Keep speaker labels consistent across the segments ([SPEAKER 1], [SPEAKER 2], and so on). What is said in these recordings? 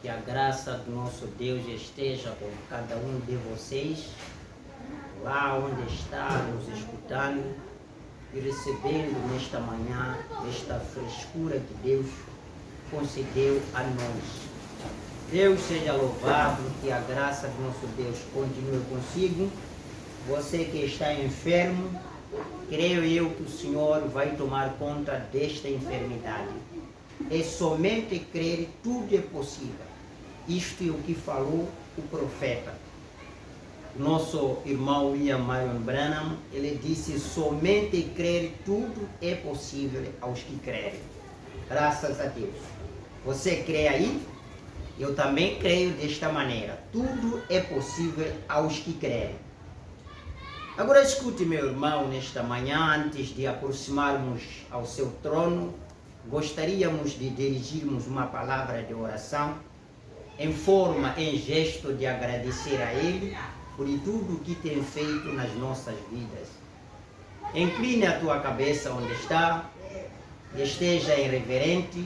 [SPEAKER 1] Que a graça do nosso Deus esteja com cada um de vocês, lá onde está, nos escutando e recebendo nesta manhã, esta frescura que Deus concedeu a nós. Deus seja louvado, que a graça do nosso Deus continue consigo. Você que está enfermo, creio eu que o Senhor vai tomar conta desta enfermidade. É somente crer, tudo é possível. Isto é o que falou o profeta. Nosso irmão William Marion Branham, ele disse: somente crer, tudo é possível aos que crerem. Graças a Deus. Você crê aí? Eu também creio desta maneira. Tudo é possível aos que crerem. Agora escute, meu irmão, nesta manhã, antes de aproximarmos ao seu trono, gostaríamos de dirigirmos uma palavra de oração em gesto de agradecer a Ele por tudo que tem feito nas nossas vidas. Incline a tua cabeça onde está, esteja irreverente.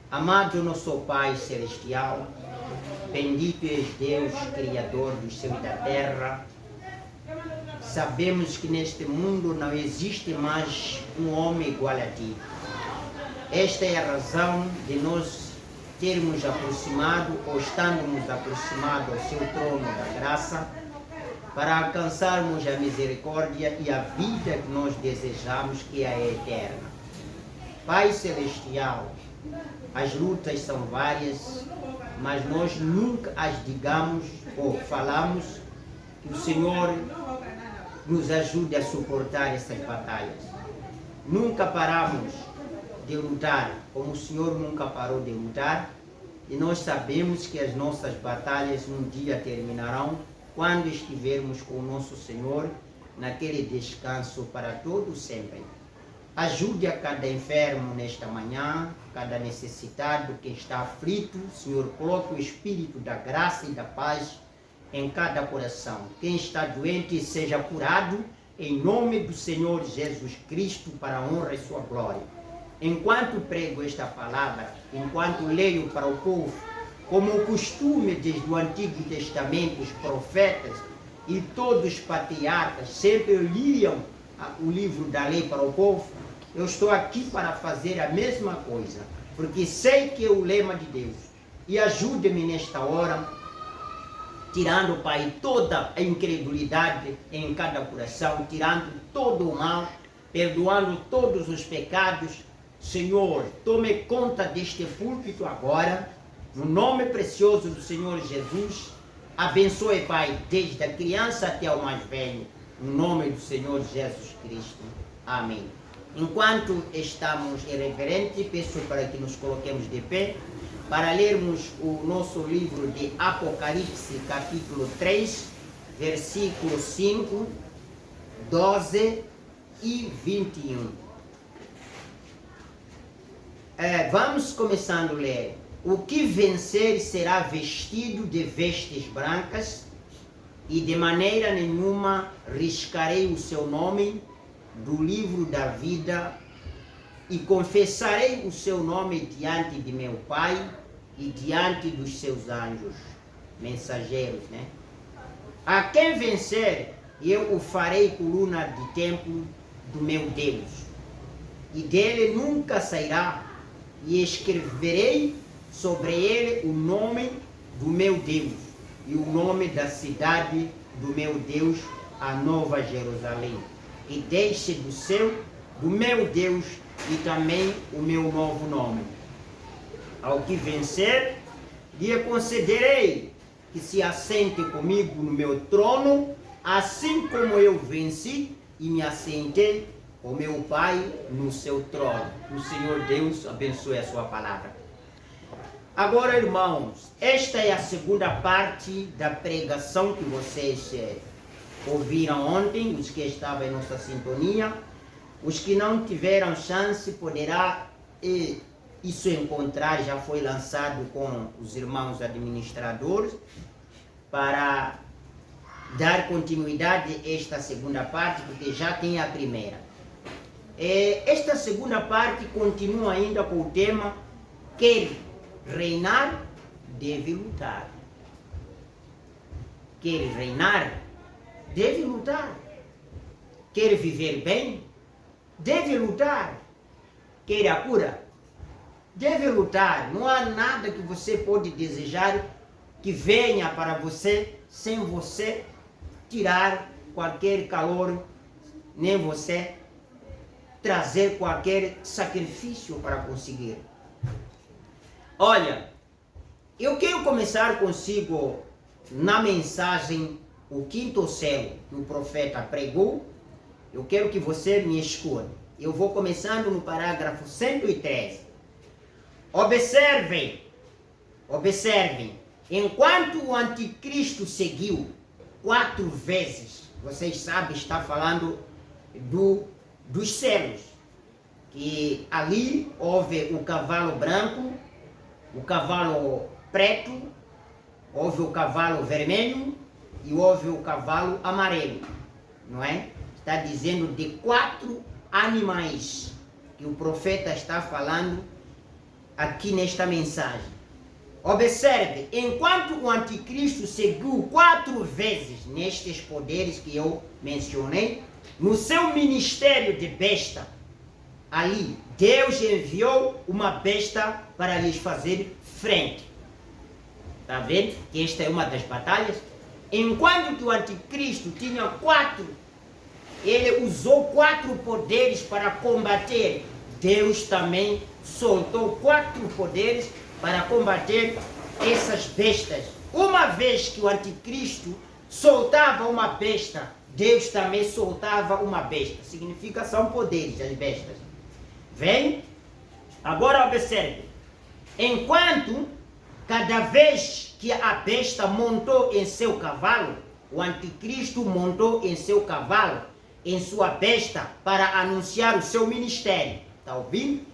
[SPEAKER 1] Amado nosso Pai Celestial, bendito és Deus, Criador do céu e da terra. Sabemos que neste mundo não existe mais um homem igual a ti. Esta é a razão de nós termos aproximado ou estamos aproximados ao seu trono da graça para alcançarmos a misericórdia e a vida que nós desejamos, que é a eterna. Pai Celestial, as lutas são várias, mas nós nunca as digamos ou falamos. Que o Senhor nos ajude a suportar essas batalhas. Nunca paramos de lutar, como o Senhor nunca parou de lutar, e nós sabemos que as nossas batalhas um dia terminarão quando estivermos com o nosso Senhor naquele descanso para todo sempre. Ajude a cada enfermo nesta manhã, cada necessitado que está aflito. Senhor, coloque o Espírito da graça e da paz em cada coração. Quem está doente seja curado em nome do Senhor Jesus Cristo, para a honra e sua glória. Enquanto prego esta palavra, enquanto leio para o povo, como o costume desde o Antigo Testamento, os profetas e todos os patriarcas sempre liam o livro da lei para o povo, eu estou aqui para fazer a mesma coisa, porque sei que é o lema de Deus. E ajude-me nesta hora, tirando, Pai, toda a incredulidade em cada coração, tirando todo o mal, perdoando todos os pecados. Senhor, tome conta deste púlpito agora, no nome precioso do Senhor Jesus. Abençoe, Pai, desde a criança até o mais velho, no nome do Senhor Jesus Cristo. Amém. Enquanto estamos irreverentes, peço para que nos coloquemos de pé, para lermos o nosso livro de Apocalipse, capítulo 3, versículos 5, 12 e 21. Vamos começando a ler. O que vencer será vestido de vestes brancas, e de maneira nenhuma riscarei o seu nome do livro da vida, e confessarei o seu nome diante de meu Pai e diante dos seus anjos, mensageiros, né? A quem vencer, eu o farei coluna de templo do meu Deus, e dele nunca sairá, e escreverei sobre ele o nome do meu Deus e o nome da cidade do meu Deus, a Nova Jerusalém, e deixe do meu Deus e também o meu novo nome. Ao que vencer, lhe concederei que se assente comigo no meu trono, assim como eu venci e me assentei com meu Pai no seu trono. O Senhor Deus abençoe a sua palavra. Agora, irmãos, esta é a segunda parte da pregação que vocês ouviram ontem, os que estavam em nossa sintonia. Os que não tiveram chance poderá isso encontrar, já foi lançado com os irmãos administradores, para dar continuidade a esta segunda parte, porque já tem a primeira. Esta segunda parte continua ainda com o tema: quer reinar deve lutar. Quer reinar? Deve lutar. Quer viver bem? Deve lutar. Quer a cura? Deve lutar. Não há nada que você pode desejar que venha para você sem você tirar qualquer calor, nem você trazer qualquer sacrifício para conseguir. Olha, eu quero começar consigo na mensagem O Quinto Selo que o profeta pregou. Eu quero que você me escute. Eu vou começando no parágrafo 113. Observem. Enquanto o anticristo seguiu 4 vezes, vocês sabem, está falando dos selos, que ali houve o cavalo branco, o cavalo preto, houve o cavalo vermelho e houve o cavalo amarelo, não é? Está dizendo de 4 animais que o profeta está falando aqui nesta mensagem. Observe, enquanto o anticristo seguiu 4 vezes nestes poderes que eu mencionei, no seu ministério de besta, ali Deus enviou uma besta para lhes fazer frente. Está vendo que esta é uma das batalhas? Enquanto que o anticristo tinha 4, ele usou 4 poderes para combater. Deus também soltou 4 poderes para combater essas bestas. Uma vez que o anticristo soltava uma besta, Deus também soltava uma besta. Significa, são poderes as bestas. Vem? Agora observe. Enquanto cada vez que a besta montou em seu cavalo, o anticristo montou em seu cavalo, em sua besta, para anunciar o seu ministério. Está ouvindo?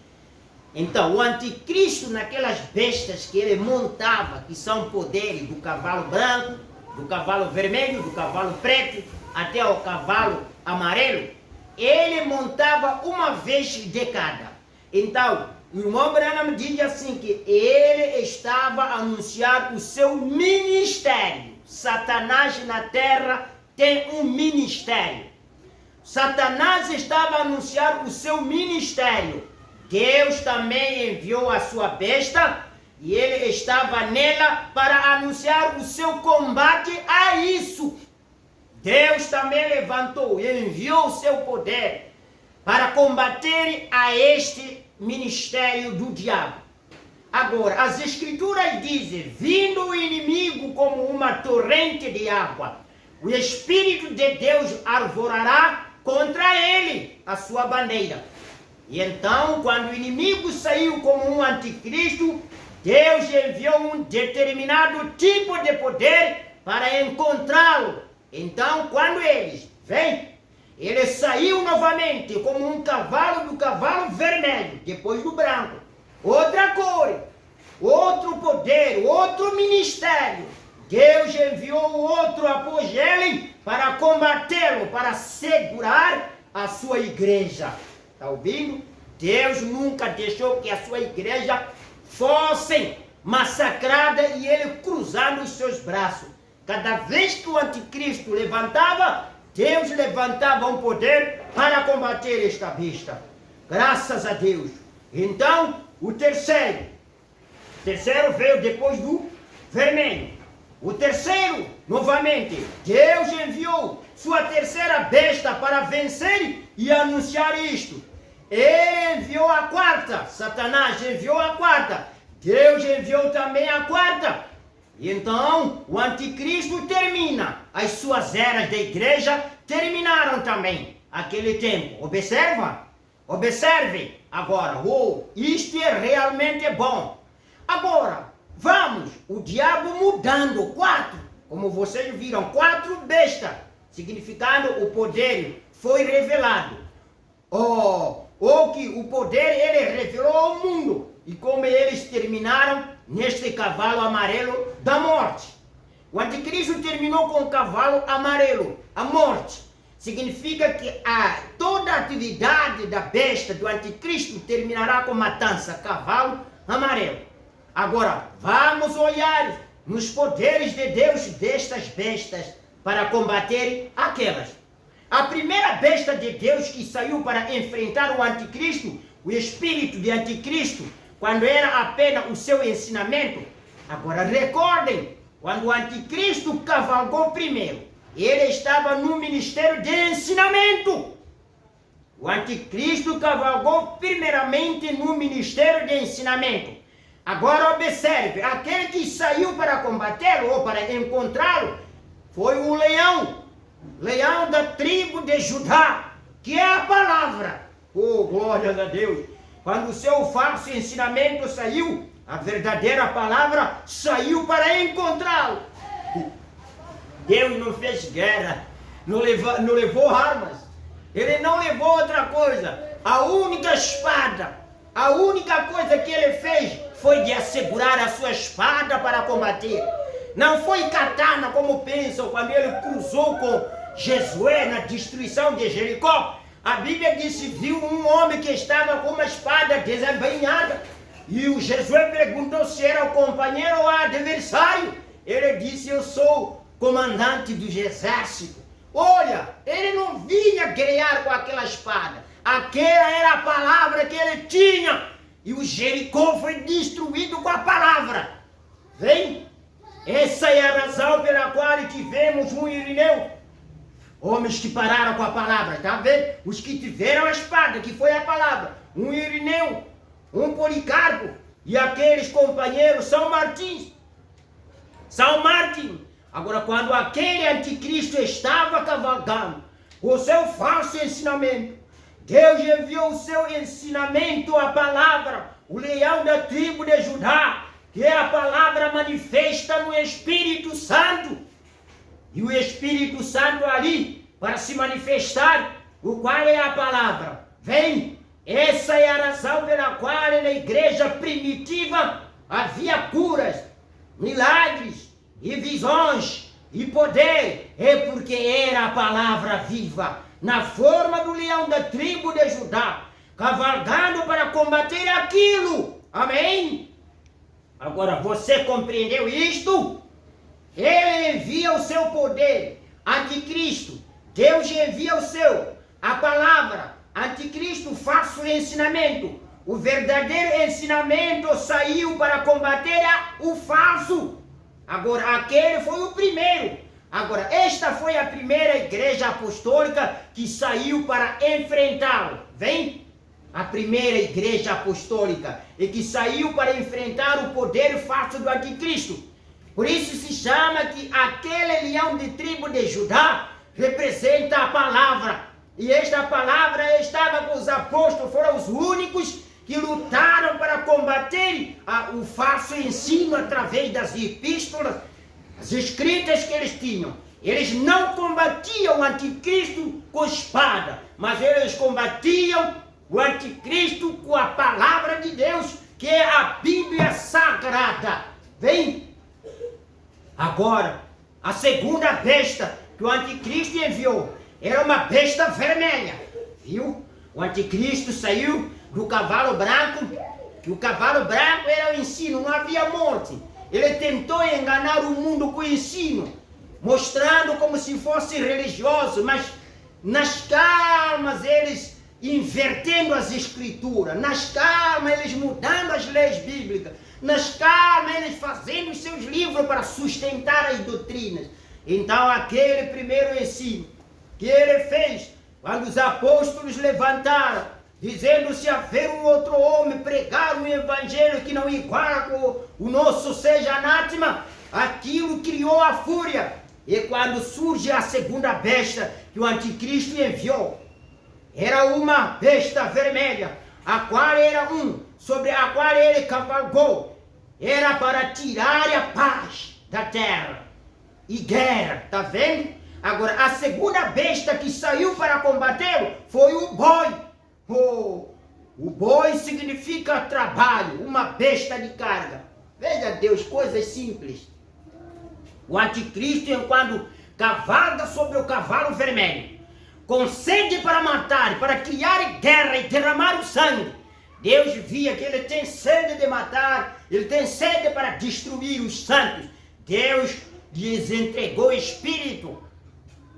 [SPEAKER 1] Então, o anticristo, naquelas bestas que ele montava, que são poderes do cavalo branco, do cavalo vermelho, do cavalo preto, até o cavalo amarelo, ele montava uma vez de cada. Então, o irmão Branham diz assim que ele estava a anunciar o seu ministério. Satanás na terra tem um ministério. Satanás estava a anunciar o seu ministério. Deus também enviou a sua besta e ele estava nela para anunciar o seu combate a isso. Deus também levantou e enviou o seu poder para combater a este ministério do diabo. Agora, as escrituras dizem, vindo o inimigo como uma torrente de água, o Espírito de Deus arvorará contra ele a sua bandeira. E então, quando o inimigo saiu como um anticristo, Deus enviou um determinado tipo de poder para encontrá-lo. Então, quando eles vêm, ele saiu novamente como um cavalo do cavalo vermelho, depois do branco. Outra cor, outro poder, outro ministério. Deus enviou outro após ele para combatê-lo, para segurar a sua igreja. Está ouvindo? Deus nunca deixou que a sua igreja fosse massacrada e ele cruzando os seus braços. Cada vez que o anticristo levantava, Deus levantava um poder para combater esta besta. Graças a Deus. Então, o terceiro veio depois do vermelho. O terceiro, novamente, Deus enviou sua terceira besta para vencer e anunciar isto. Ele enviou a quarta, Satanás enviou a quarta, Deus enviou também a quarta. E então o anticristo termina, as suas eras da igreja terminaram também aquele tempo. Observe agora, isto é realmente bom. Agora, vamos, o diabo mudando, 4, como vocês viram, 4 bestas, significando o poder foi revelado. Ou que o poder ele revelou ao mundo, e como eles terminaram neste cavalo amarelo da morte. O anticristo terminou com o cavalo amarelo, a morte. Significa que toda a atividade da besta do anticristo terminará com matança, cavalo amarelo. Agora, vamos olhar nos poderes de Deus destas bestas para combater aquelas. A primeira besta de Deus que saiu para enfrentar o anticristo, o espírito de anticristo, quando era apenas o seu ensinamento. Agora recordem, quando o anticristo cavalgou primeiro, ele estava no ministério de ensinamento. O anticristo cavalgou primeiramente no ministério de ensinamento. Agora observe, aquele que saiu para combatê-lo ou para encontrá-lo foi o leão da tribo de Judá, que é a palavra. Oh, glória a Deus! Quando o seu falso ensinamento saiu, a verdadeira palavra saiu para encontrá-lo. Deus não fez guerra, não levou armas, ele não levou outra coisa. A única espada, a única coisa que ele fez foi de assegurar a sua espada para combater. Não foi katana como pensam quando ele cruzou com Josué na destruição de Jericó. A Bíblia disse, viu um homem que estava com uma espada desembainhada. E o Josué perguntou se era o companheiro ou adversário. Ele disse, eu sou comandante dos exércitos. Olha, ele não vinha guerrear com aquela espada. Aquela era a palavra que ele tinha. E o Jericó foi destruído com a palavra. Vem? Essa é a razão pela qual tivemos um Irineu. Homens que pararam com a palavra, tá vendo? Os que tiveram a espada, que foi a palavra. Um Irineu, um Policarpo e aqueles companheiros São Martim. Agora, quando aquele anticristo estava cavalgando o seu falso ensinamento, Deus enviou o seu ensinamento, a palavra, o leão da tribo de Judá, que é a palavra manifesta no Espírito Santo. E o Espírito Santo ali, para se manifestar, o qual é a palavra. Vem, essa é a razão pela qual na igreja primitiva havia curas, milagres e visões e poder. É porque era a palavra viva, na forma do leão da tribo de Judá, cavalgando para combater aquilo. Amém? Agora, você compreendeu isto? Ele envia o seu poder, anticristo. Deus envia o seu, a palavra, anticristo, falso ensinamento. O verdadeiro ensinamento saiu para combater o falso. Agora, aquele foi o primeiro. Agora, esta foi a primeira igreja apostólica que saiu para enfrentá-lo. Vem? A primeira igreja apostólica e que saiu para enfrentar o poder falso do anticristo. Por isso se chama que aquele leão de tribo de Judá representa a palavra. E esta palavra estava com os apóstolos, foram os únicos que lutaram para combater o falso ensino através das epístolas, as escritas que eles tinham. Eles não combatiam o anticristo com espada, mas eles combatiam o anticristo com a palavra de Deus, que é a Bíblia Sagrada. Vem? Agora, a segunda besta que o anticristo enviou era uma besta vermelha. Viu? O anticristo saiu do cavalo branco, que o cavalo branco era o ensino, não havia morte. Ele tentou enganar o mundo com o ensino, mostrando como se fosse religioso, mas nas calmas eles invertendo as escrituras, nas calmas eles mudando as leis bíblicas, nas calmas eles fazendo os seus livros para sustentar as doutrinas. Então aquele primeiro ensino que ele fez, quando os apóstolos levantaram, dizendo se haver um outro homem pregar um evangelho que não iguala com o nosso seja anátema, aquilo criou a fúria. E quando surge a segunda besta que o anticristo enviou, era uma besta vermelha, a qual era sobre a qual ele cavalgou, era para tirar a paz da terra e guerra, tá vendo? Agora, a segunda besta que saiu para combatê-lo foi o boi. O boi significa trabalho, uma besta de carga. Veja Deus, coisas simples. O anticristo, enquanto cavalga sobre o cavalo vermelho, com sede para matar, para criar guerra e derramar o sangue, Deus via que ele tem sede de matar, ele tem sede para destruir os santos. Deus lhes entregou o espírito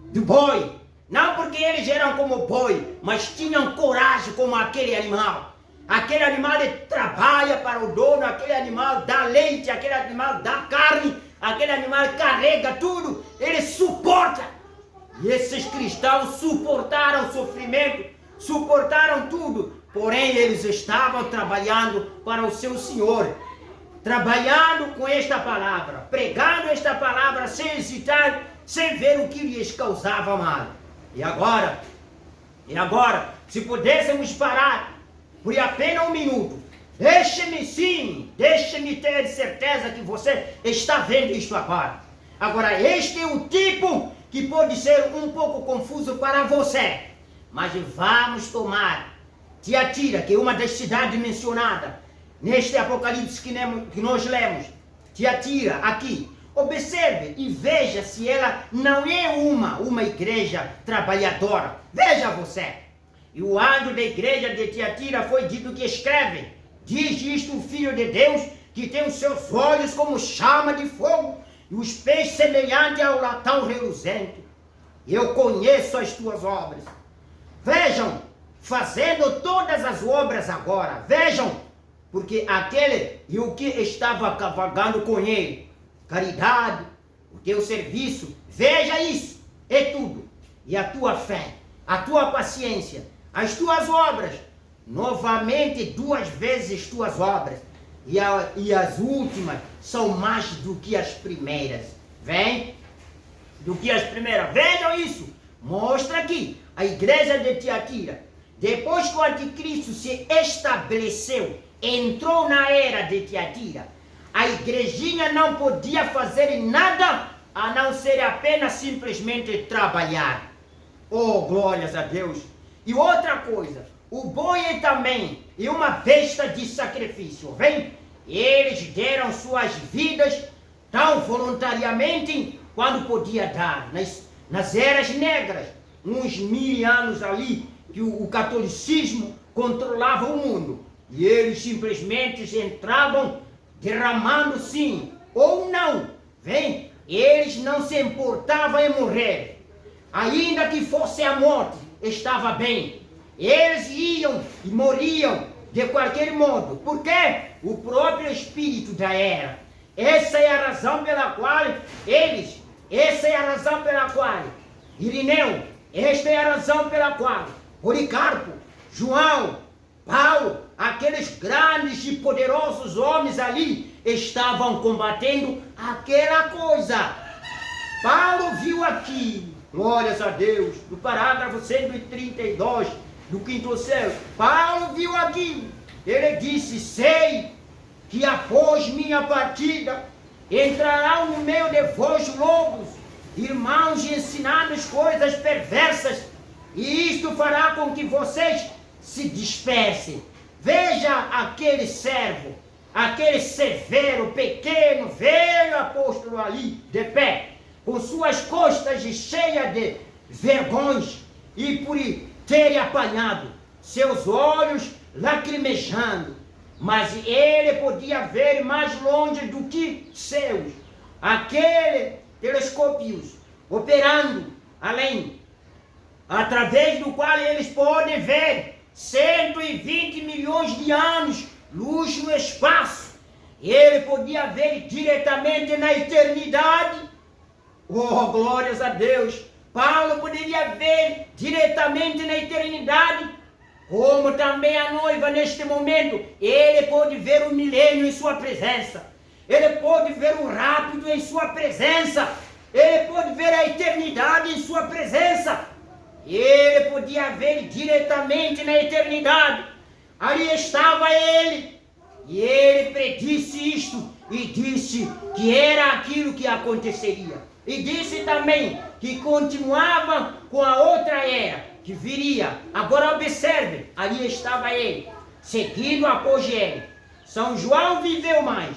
[SPEAKER 1] do boi, não porque eles eram como boi, mas tinham coragem como aquele animal. Aquele animal trabalha para o dono, aquele animal dá leite, aquele animal dá carne, aquele animal carrega tudo, ele suporta. E esses cristãos suportaram o sofrimento, suportaram tudo, porém eles estavam trabalhando para o seu Senhor, trabalhando com esta palavra, pregando esta palavra sem hesitar, sem ver o que lhes causava mal. E agora, se pudéssemos parar por apenas um minuto, deixe-me ter certeza que você está vendo isto agora. Agora, este é o tipo que pode ser um pouco confuso para você, mas vamos tomar Tiatira, que é uma das cidades mencionadas neste Apocalipse que nós lemos. Tiatira, aqui. Observe e veja se ela não é uma igreja trabalhadora. Veja você. E o anjo da igreja de Tiatira foi dito que escreve: diz isto o Filho de Deus, que tem os seus olhos como chama de fogo e os pés semelhantes ao latão reluzente. Eu conheço as tuas obras. Vejam, fazendo todas as obras agora. Vejam, porque aquele e o que estava cavalgando com ele, caridade, o teu serviço, veja isso, é tudo. E a tua fé, a tua paciência, as tuas obras, novamente 2 vezes tuas obras, e as últimas são mais do que as primeiras. Vem? Do que as primeiras. Vejam isso. Mostra aqui a igreja de Tiatira. Depois que o anticristo se estabeleceu, entrou na era de Tiatira, a igrejinha não podia fazer nada a não ser apenas simplesmente trabalhar. Oh, glórias a Deus! E outra coisa, o boi também é uma besta de sacrifício, vem? Eles deram suas vidas tão voluntariamente quando podia dar. Nas eras negras, uns 1000 anos ali, que o catolicismo controlava o mundo. E eles simplesmente entravam derramando sim ou não. Vem? Eles não se importavam em morrer. Ainda que fosse a morte, estava bem. Eles iam e moriam de qualquer modo. Por quê? O próprio espírito da era. Essa é a razão pela qual Irineu, esta é a razão pela qual Policarpo, João, Paulo, aqueles grandes e poderosos homens ali estavam combatendo aquela coisa. Paulo viu aqui, glórias a Deus, no parágrafo 132 do 5º céu, Paulo viu aqui, ele disse: sei que após minha partida entrarão no meio de vós lobos, irmãos, e ensinados coisas perversas, e isto fará com que vocês se dispersem. Veja aquele servo, aquele severo, pequeno, velho apóstolo ali, de pé, com suas costas cheias de vergões, e por ter apanhado, seus olhos lacrimejando, mas ele podia ver mais longe do que seus, aquele telescópios operando além, através do qual eles podem ver 120 milhões de anos, luz no espaço. Ele podia ver diretamente na eternidade. Oh, glórias a Deus! Paulo poderia ver diretamente na eternidade, como também a noiva neste momento. Ele pode ver o milênio em sua presença. Ele pode ver o rápido em sua presença. Ele pode ver a eternidade em sua presença. Ele podia ver diretamente na eternidade. Ali estava ele. E ele predisse isto e disse que era aquilo que aconteceria. E disse também que continuava com a outra era que viria. Agora observe, ali estava ele, seguindo após ele. São João viveu mais.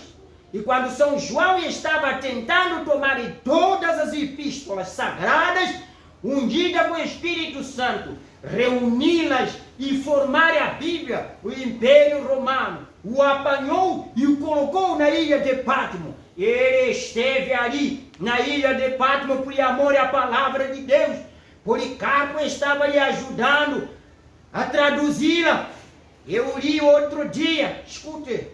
[SPEAKER 1] E quando São João estava tentando tomar em todas as epístolas sagradas, ungida com o Espírito Santo, reuni-las e formar a Bíblia, o Império Romano
[SPEAKER 2] o apanhou e o colocou na ilha de Patmos. Ele esteve ali na ilha de Patmos por amor à palavra de Deus. Policarpo estava lhe ajudando a traduzi-la. Eu li outro dia, escute,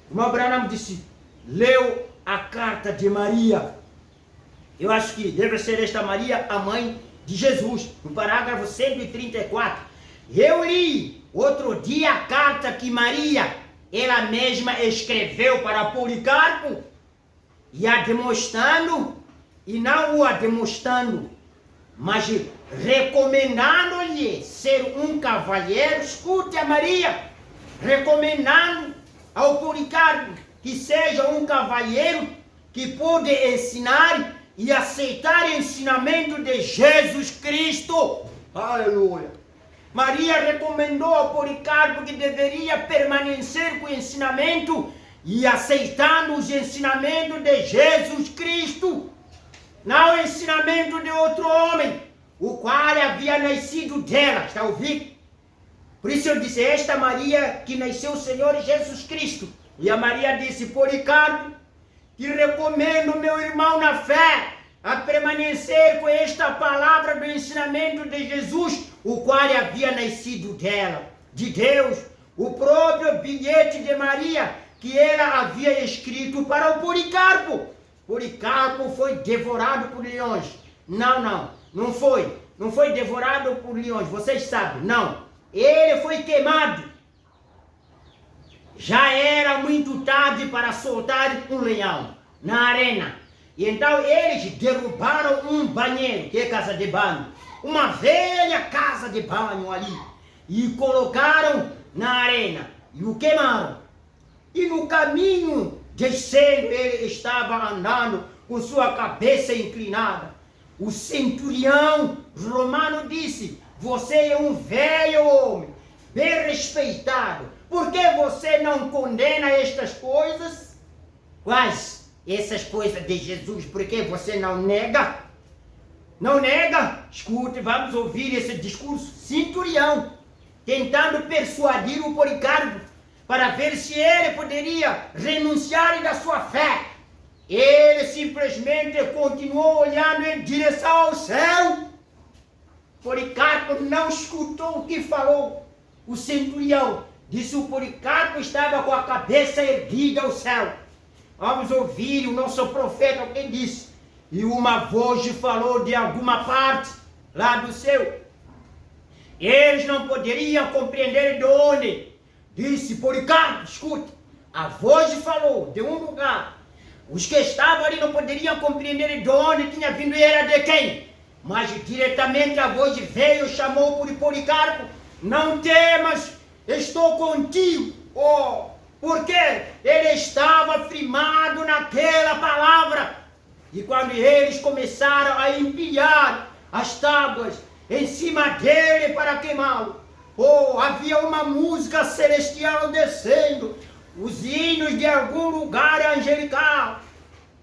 [SPEAKER 2] o irmão Branham disse, leu a carta de Maria. Eu acho que deve ser esta Maria, a mãe de Jesus, no parágrafo 134. Eu li outro dia a carta que Maria, ela mesma escreveu para Policarpo, e a demonstrando, e não o a demonstrando, mas recomendando-lhe ser um cavalheiro. Escute a Maria, recomendando ao Policarpo que seja um cavalheiro que pode ensinar e aceitar o ensinamento de Jesus Cristo. Aleluia! Maria recomendou ao Policarpo que deveria permanecer com o ensinamento e aceitando os ensinamentos de Jesus Cristo, não o ensinamento de outro homem, o qual havia nascido dela. Está ouvindo? Por isso eu disse, esta Maria que nasceu o Senhor Jesus Cristo. E a Maria disse, Policarpo, que recomendo meu irmão na fé a permanecer com esta palavra do ensinamento de Jesus, o qual havia nascido dela, de Deus, o próprio bilhete de Maria que ela havia escrito para o Policarpo. Policarpo foi devorado por leões. Não foi devorado por leões, vocês sabem, não. Ele foi queimado. Já era muito tarde para soltar um leão na arena. E então eles derrubaram um banheiro, que é casa de banho, uma velha casa de banho ali, e colocaram na arena e o queimaram. E no caminho descendo, ele estava andando com sua cabeça inclinada. O centurião romano disse, você é um velho homem, bem respeitado, por que você não condena estas coisas? Quais? Essas coisas de Jesus, por que você não nega? Não nega? Escute, vamos ouvir esse discurso. Centurião, tentando persuadir o Policarpo, para ver se ele poderia renunciar da sua fé. Ele simplesmente continuou olhando em direção ao céu. Policarpo não escutou o que falou o centurião. Disse o Policarpo estava com a cabeça erguida ao céu. Vamos ouvir o nosso profeta o que disse. E uma voz falou de alguma parte lá do céu. Eles não poderiam compreender de onde. Disse Policarpo, escute, a voz falou de um lugar. Os que estavam ali não poderiam compreender de onde tinha vindo e era de quem. Mas diretamente a voz veio e chamou por Policarpo. Não temas, estou contigo. Porque ele estava firmado naquela palavra. E quando eles começaram a empilhar as tábuas em cima dele para queimá-lo, havia uma música celestial descendo. Os hinos de algum lugar angelical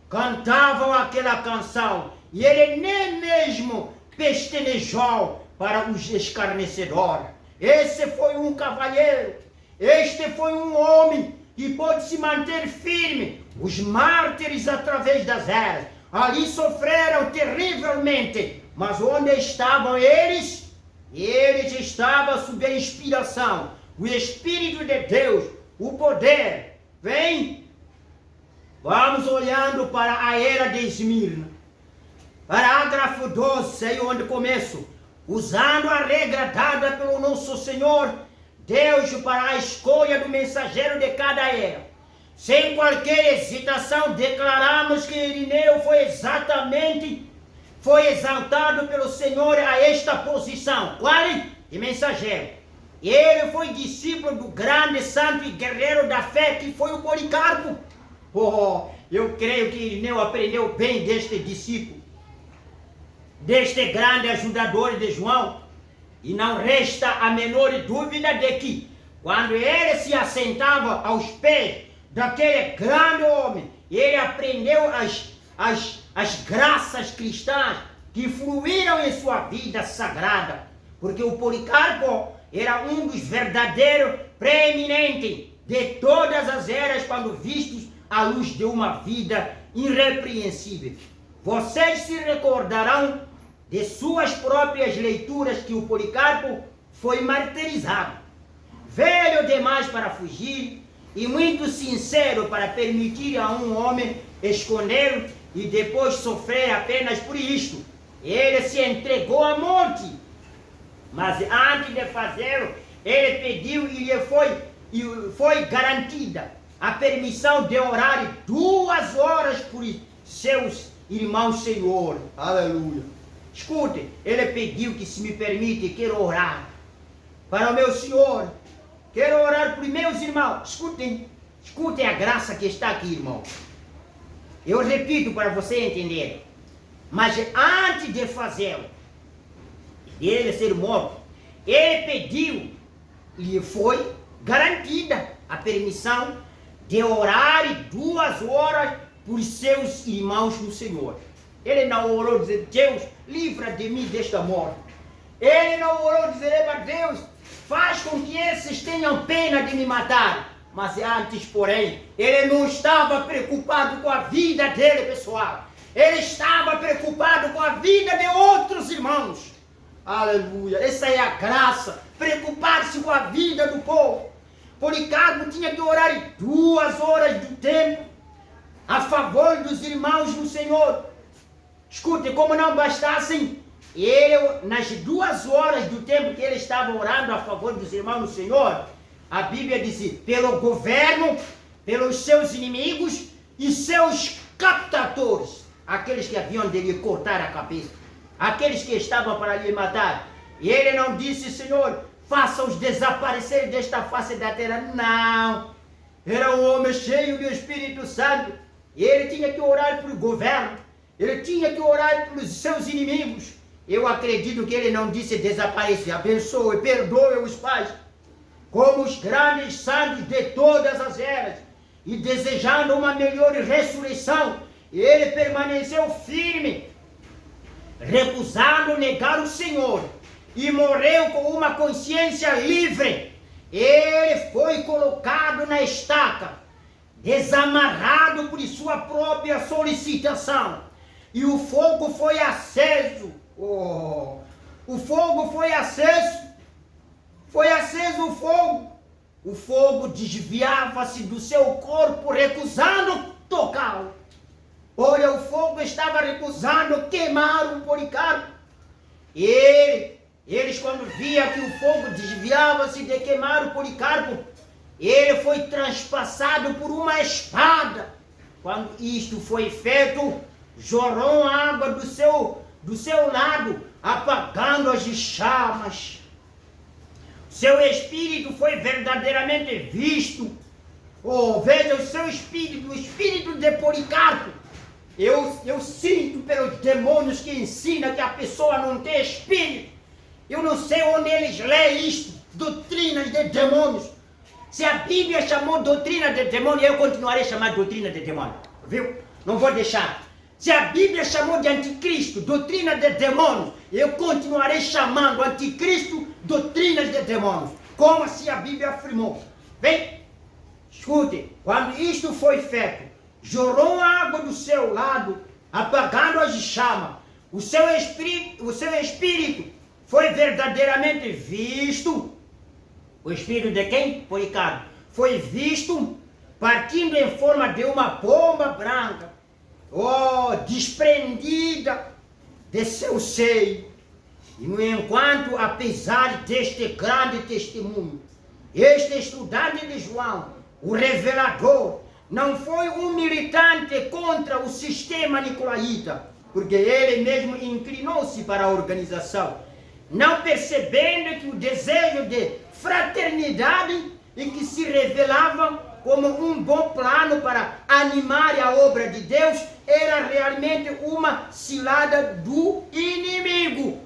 [SPEAKER 2] cantavam aquela canção. E ele nem mesmo pestanejou para os escarnecedores. Esse foi um cavalheiro. Este foi um homem que pôde se manter firme. Os mártires através das eras ali sofreram terrivelmente. Mas onde estavam eles? Eles estavam sob a inspiração, o Espírito de Deus, o poder. Vem, vamos olhando para a era de Esmirna. Parágrafo 12, aí onde começo. Usando a regra dada pelo nosso Senhor Deus para a escolha do mensageiro de cada era. Sem qualquer hesitação, declaramos que Irineu foi exaltado pelo Senhor a esta posição. Qual? De mensageiro. Ele foi discípulo do grande santo e guerreiro da fé que foi o Policarpo. Eu creio que Irineu aprendeu bem deste discípulo, deste grande ajudador de João. E não resta a menor dúvida de que, quando ele se assentava aos pés daquele grande homem, ele aprendeu as graças cristãs que fluíram em sua vida sagrada. Porque o Policarpo era um dos verdadeiros preeminentes de todas as eras quando vistos à luz de uma vida irrepreensível. Vocês se recordarão de suas próprias leituras que o Policarpo foi martirizado, velho demais para fugir e muito sincero para permitir a um homem esconder e depois sofrer apenas por isto. Ele se entregou à morte, mas antes de fazê-lo, ele pediu e lhe foi garantida a permissão de orar 2 horas por seus irmãos, Senhor. Aleluia. Escute, ele pediu que, se me permite, quero orar para o meu Senhor, quero orar por meus irmãos. Escutem a graça que está aqui, irmão. Eu repito para você entender. Mas antes de fazê-lo, dele ser morto, ele pediu e lhe foi garantida a permissão de orar 2 horas por seus irmãos no Senhor. Ele não orou dizendo: Deus, livra de mim desta morte. Ele não orou dizendo: Deus, faz com que esses tenham pena de me matar. Mas antes, porém, ele não estava preocupado com a vida dele, pessoal. Ele estava preocupado com a vida de outros irmãos. Aleluia. Essa é a graça. Preocupar-se com a vida do povo. Policarpo tinha que orar 2 horas do tempo a favor dos irmãos no Senhor. Escute, como não bastassem, ele, nas 2 horas do tempo que ele estava orando a favor dos irmãos no Senhor, a Bíblia diz: pelo governo, pelos seus inimigos e seus captadores, aqueles que haviam de lhe cortar a cabeça, aqueles que estavam para lhe matar. E ele não disse: Senhor, faça-os desaparecer desta face da terra. Não. Era um homem cheio do Espírito Santo. E ele tinha que orar pelo governo. Ele tinha que orar pelos seus inimigos. Eu acredito que ele não disse desaparecer. Abençoe, perdoe os pais, como os grandes santos de todas as eras. E desejando uma melhor ressurreição, ele permaneceu firme, recusando negar o Senhor, e morreu com uma consciência livre. Ele foi colocado na estaca, desamarrado por sua própria solicitação, e o fogo foi aceso. O fogo foi aceso. Foi aceso o fogo. O fogo desviava-se do seu corpo, recusando tocá-lo. Olha, o fogo estava recusando queimar o Policarpo. Eles, quando via que o fogo desviava-se de queimar o Policarpo, ele foi transpassado por uma espada. Quando isto foi feito, jorrou água do seu lado, apagando as chamas. Seu espírito foi verdadeiramente visto. Veja o seu espírito, o espírito de Policarpo. Eu sinto pelos demônios que ensinam que a pessoa não tem espírito. Eu não sei onde eles leem isto, doutrinas de demônios. Se a Bíblia chamou doutrina de demônio, eu continuarei a chamar doutrina de demônio. Viu? Não vou deixar. Se a Bíblia chamou de anticristo, doutrina de demônios, eu continuarei chamando anticristo, doutrinas de demônios. Como assim a Bíblia afirmou. Bem, escute, quando isto foi feito, jorrou água do seu lado, apagando as chamas. O seu espírito foi verdadeiramente visto. O espírito de quem? Policarpo. Foi visto partindo em forma de uma pomba branca, desprendida de seu seio. E no enquanto, apesar deste grande testemunho, este estudante de João, o revelador, não foi um militante contra o sistema nicolaíta, porque ele mesmo inclinou-se para a organização, não percebendo que o desejo de fraternidade e que se revelava como um bom plano para animar a obra de Deus era realmente uma cilada do inimigo.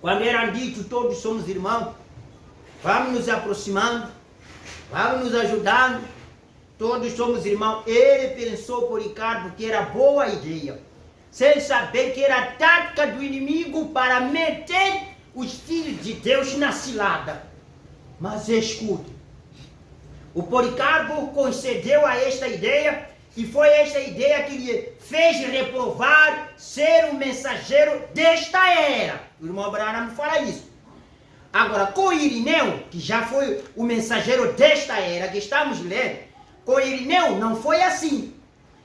[SPEAKER 2] Quando era dito todos somos irmãos, vamos nos aproximando, vamos nos ajudando, todos somos irmãos. Ele pensou, Policarpo, que era boa ideia, sem saber que era a tática do inimigo para meter os filhos de Deus na cilada. Mas escute, O Policarpo concedeu a esta ideia, e foi esta ideia que lhe fez reprovar ser o mensageiro desta era. O irmão Branham fala isso. Agora, com Irineu, que já foi o mensageiro desta era que estamos lendo, com Irineu não foi assim.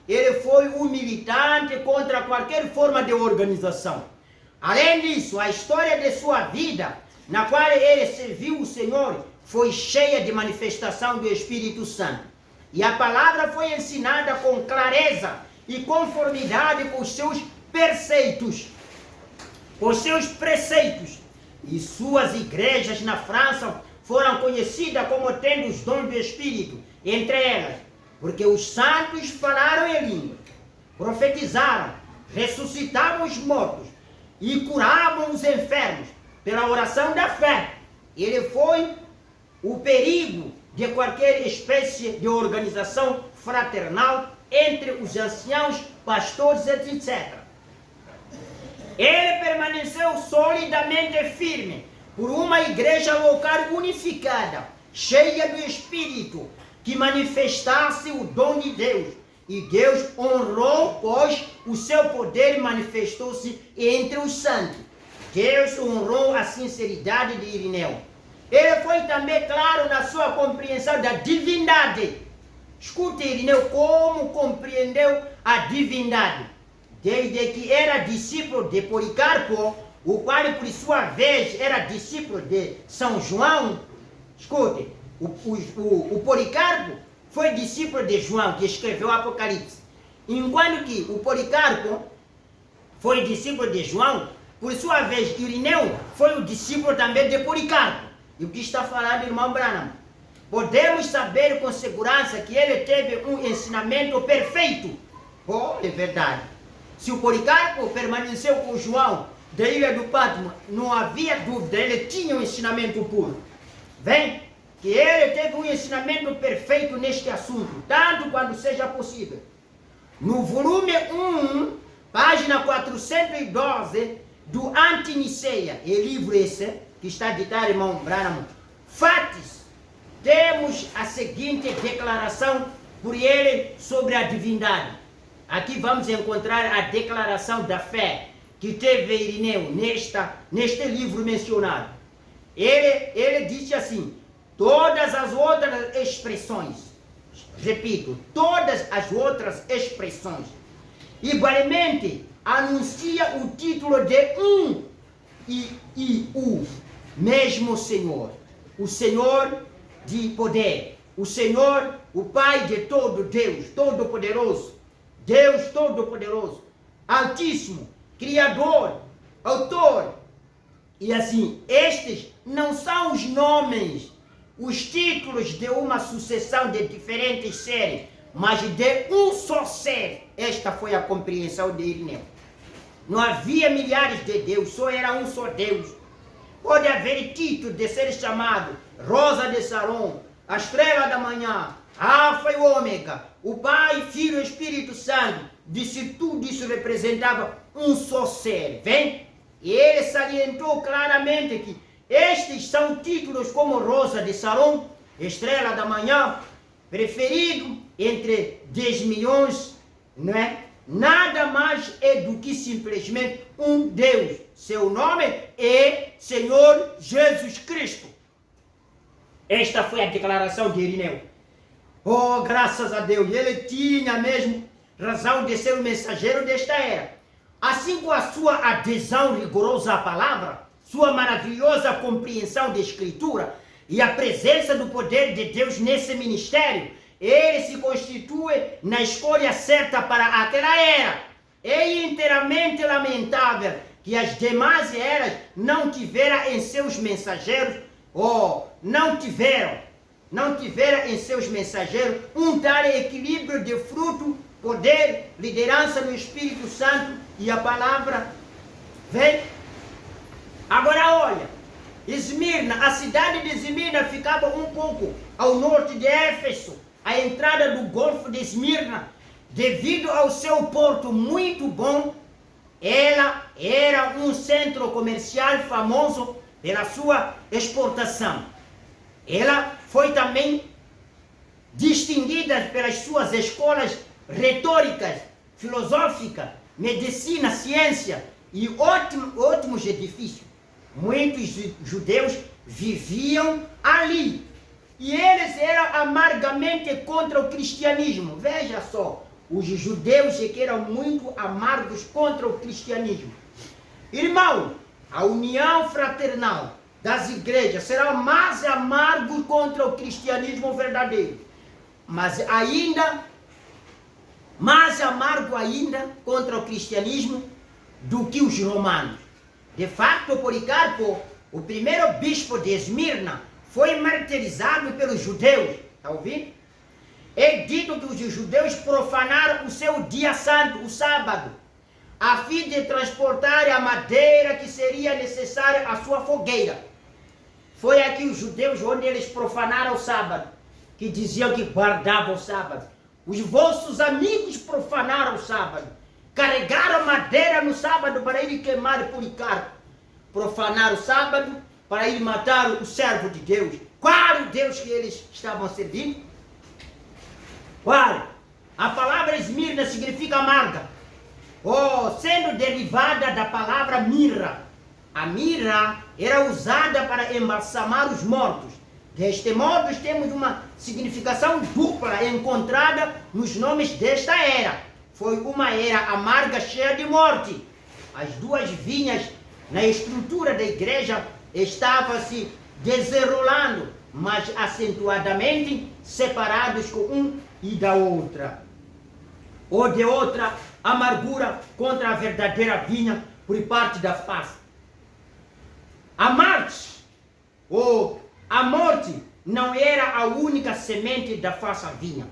[SPEAKER 2] Ele foi um militante contra qualquer forma de organização. Além disso, a história de sua vida, na qual ele serviu o Senhor, foi cheia de manifestação do Espírito Santo. E a palavra foi ensinada com clareza e conformidade com os seus preceitos. E suas igrejas na França foram conhecidas como tendo os dons do Espírito, entre elas, porque os santos falaram em língua, profetizaram, ressuscitavam os mortos e curavam os enfermos pela oração da fé. Ele foi o perigo de qualquer espécie de organização fraternal entre os anciãos, pastores, etc. Ele permaneceu solidamente firme por uma igreja local unificada, cheia do Espírito, que manifestasse o dom de Deus. E Deus honrou, pois o seu poder manifestou-se entre os santos. Deus honrou a sinceridade de Irineu. Ele foi também claro na sua compreensão da divindade. Escute, Irineu, como compreendeu a divindade. Desde que era discípulo de Policarpo, o qual por sua vez era discípulo de São João. Escute, o Policarpo foi discípulo de João, que escreveu o Apocalipse. Enquanto que o Policarpo foi discípulo de João, por sua vez, Irineu foi o discípulo também de Policarpo. E o que está falando, irmão Branham? Podemos saber com segurança que ele teve um ensinamento perfeito. Oh, é verdade. Se o Policarpo permaneceu com João da ilha do Patmos, não havia dúvida, ele tinha um ensinamento puro. Vem, que ele teve um ensinamento perfeito neste assunto, tanto quanto seja possível. No volume 1, página 412, do Antiniceia, e livro esse, que está ditado, irmão Branham, Fatis, temos a seguinte declaração por ele sobre a divindade. Aqui vamos encontrar a declaração da fé que teve Irineu neste livro mencionado. Ele disse assim: todas as outras expressões, repito, todas as outras expressões, igualmente anuncia o título de um e o mesmo Senhor, o Senhor de poder, o Senhor, o Pai de todo Deus, todo-poderoso, Deus Todo-Poderoso, Altíssimo, Criador, Autor. E assim, estes não são os nomes, os títulos de uma sucessão de diferentes seres, mas de um só ser. Esta foi a compreensão de Irineu. Não havia milhares de Deus, só era um só Deus. Pode haver título de ser chamado Rosa de Saron, a Estrela da Manhã, Alfa e Ômega, o Pai, Filho e Espírito Santo. Disse tudo isso representava um só ser. Vem? E ele salientou claramente que estes são títulos como Rosa de Saron, Estrela da Manhã, preferido entre 10 milhões, não é? Nada mais é do que simplesmente um Deus. Seu nome é Senhor Jesus Cristo. Esta foi a declaração de Irineu. Oh, graças a Deus, ele tinha mesmo razão de ser o mensageiro desta era. Assim, com a sua adesão rigorosa à palavra, sua maravilhosa compreensão da Escritura e a presença do poder de Deus nesse ministério, ele se constitui na escolha certa para aquela era. É inteiramente lamentável que as demais eras não tiveram em seus mensageiros, não tiveram em seus mensageiros um tal equilíbrio de fruto, poder, liderança no Espírito Santo e a palavra. Vem? Agora olha, Esmirna, a cidade de Esmirna ficava um pouco ao norte de Éfeso, a entrada do Golfo de Esmirna. Devido ao seu porto muito bom, ela era um centro comercial famoso pela sua exportação. Ela foi também distinguidas pelas suas escolas retóricas, filosóficas, medicina, ciência e ótimos edifícios. Muitos judeus viviam ali e eles eram amargamente contra o cristianismo. Veja só, os judeus que eram muito amargos contra o cristianismo. Irmão, a união fraternal das igrejas será mais amargo contra o cristianismo verdadeiro, mas ainda mais amargo ainda contra o cristianismo do que os romanos. De fato, Policarpo, o primeiro bispo de Esmirna, foi martirizado pelos judeus. Está ouvindo? É dito que os judeus profanaram o seu dia santo, o sábado, a fim de transportar a madeira que seria necessária à sua fogueira. Foi aqui os judeus onde eles profanaram o sábado, que diziam que guardavam o sábado. Os vossos amigos profanaram o sábado, carregaram madeira no sábado para ir queimar Policarpo. Profanaram o sábado para ir matar o servo de Deus. Qual o Deus que eles estavam servindo? Qual? A palavra Esmirna significa amarga, sendo derivada da palavra mirra. A mirra era usada para embalsamar os mortos. Deste modo, temos uma significação dupla encontrada nos nomes desta era. Foi uma era amarga, cheia de morte. As duas vinhas na estrutura da igreja estavam se desenrolando, mas acentuadamente separados com um e da outra. Ou de outra amargura contra a verdadeira vinha por parte da face. A morte não era a única semente da falsa vinha.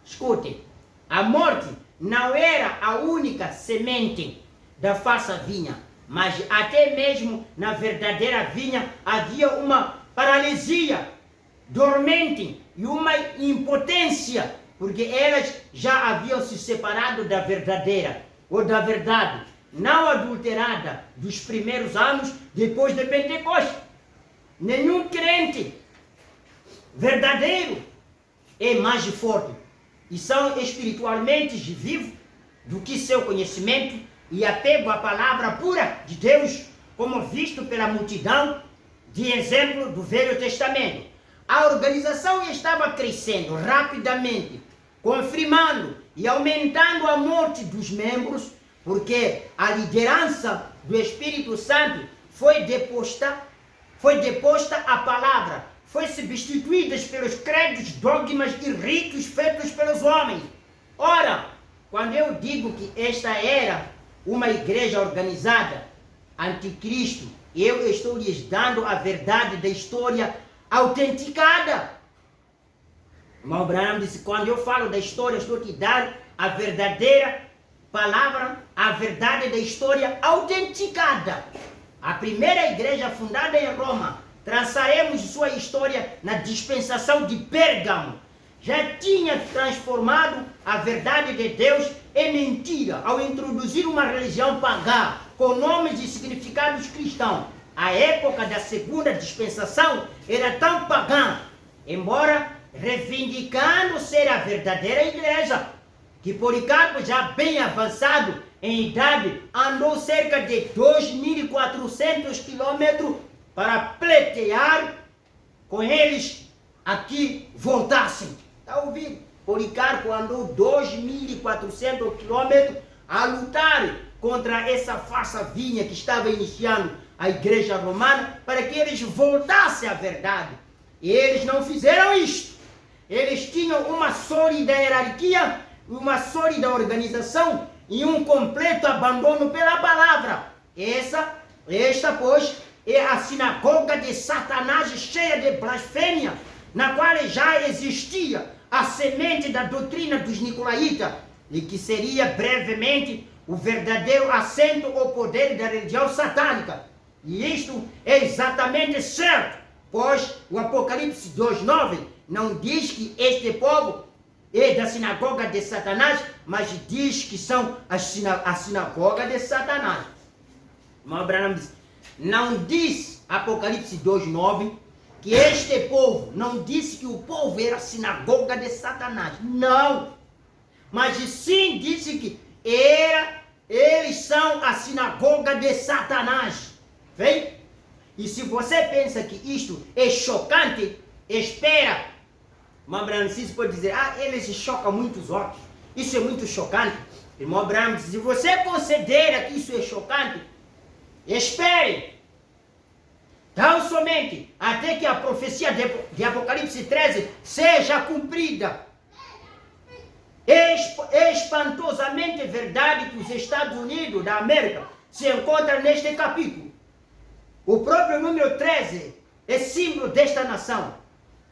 [SPEAKER 2] Escutem, a morte não era a única semente da falsa vinha, mas até mesmo na verdadeira vinha havia uma paralisia dormente e uma impotência, porque elas já haviam se separado da verdadeira, ou da verdade não adulterada dos primeiros anos depois de Pentecostes. Nenhum crente verdadeiro é mais forte e são espiritualmente vivos do que seu conhecimento e apego à palavra pura de Deus, como visto pela multidão de exemplo do Velho Testamento. A organização estava crescendo rapidamente, confirmando e aumentando a morte dos membros, porque a liderança do Espírito Santo foi deposta à palavra, foi substituída pelos credos, dogmas e ritos feitos pelos homens. Ora, quando eu digo que esta era uma igreja organizada, anticristo, eu estou lhes dando a verdade da história autenticada. Irmão Branham disse, quando eu falo da história, estou te dando a verdadeira palavra, a verdade da história autenticada. A primeira igreja fundada em Roma, traçaremos sua história na dispensação de Pérgamo. Já tinha transformado a verdade de Deus em mentira ao introduzir uma religião pagã com nomes e significados cristãos. A época da segunda dispensação era tão pagã, embora reivindicando ser a verdadeira igreja, que Policarpo, já bem avançado em idade, andou cerca de 2.400 quilômetros para pleitear com eles a que voltassem. Está ouvindo? Policarpo andou 2.400 quilômetros a lutar contra essa falsa vinha que estava iniciando a igreja romana para que eles voltassem à verdade. E eles não fizeram isto. Eles tinham uma sólida hierarquia, uma sólida organização e um completo abandono pela palavra. Esta, pois, é a sinagoga de Satanás cheia de blasfêmia, na qual já existia a semente da doutrina dos Nicolaítas, e que seria brevemente o verdadeiro assento ou poder da religião satânica. E isto é exatamente certo, pois o Apocalipse 2:9 não diz que este povo é da sinagoga de Satanás, mas diz que são a sinagoga de Satanás. Irmão Branham diz, não diz Apocalipse 2:9 que este povo, não disse que o povo era a sinagoga de Satanás, não, mas sim disse que eles são a sinagoga de Satanás, vem? E se você pensa que isto é chocante, espera, irmão Branham pode dizer, eles chocam muitos outros, isso é muito chocante. Irmão Branham diz, se você considera que isso é chocante, espere, tão somente até que a profecia de Apocalipse 13 seja cumprida. É espantosamente verdade que os Estados Unidos da América se encontram neste capítulo. O próprio número 13 é símbolo desta nação.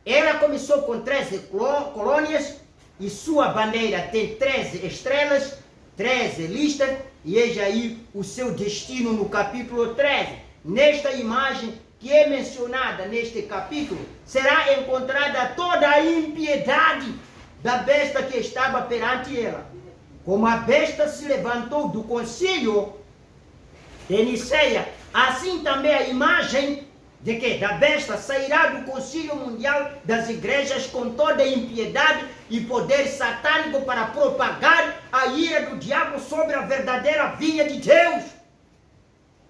[SPEAKER 2] Ela começou com 13 colônias e sua bandeira tem 13 estrelas, 13 listas, e eis aí o seu destino no capítulo 13. Nesta imagem que é mencionada neste capítulo, será encontrada toda a impiedade da besta que estava perante ela. Como a besta se levantou do concílio de Niceia, assim também a imagem de que da besta sairá do concílio mundial das igrejas com toda a impiedade e poder satânico para propagar a ira do diabo sobre a verdadeira vinha de Deus.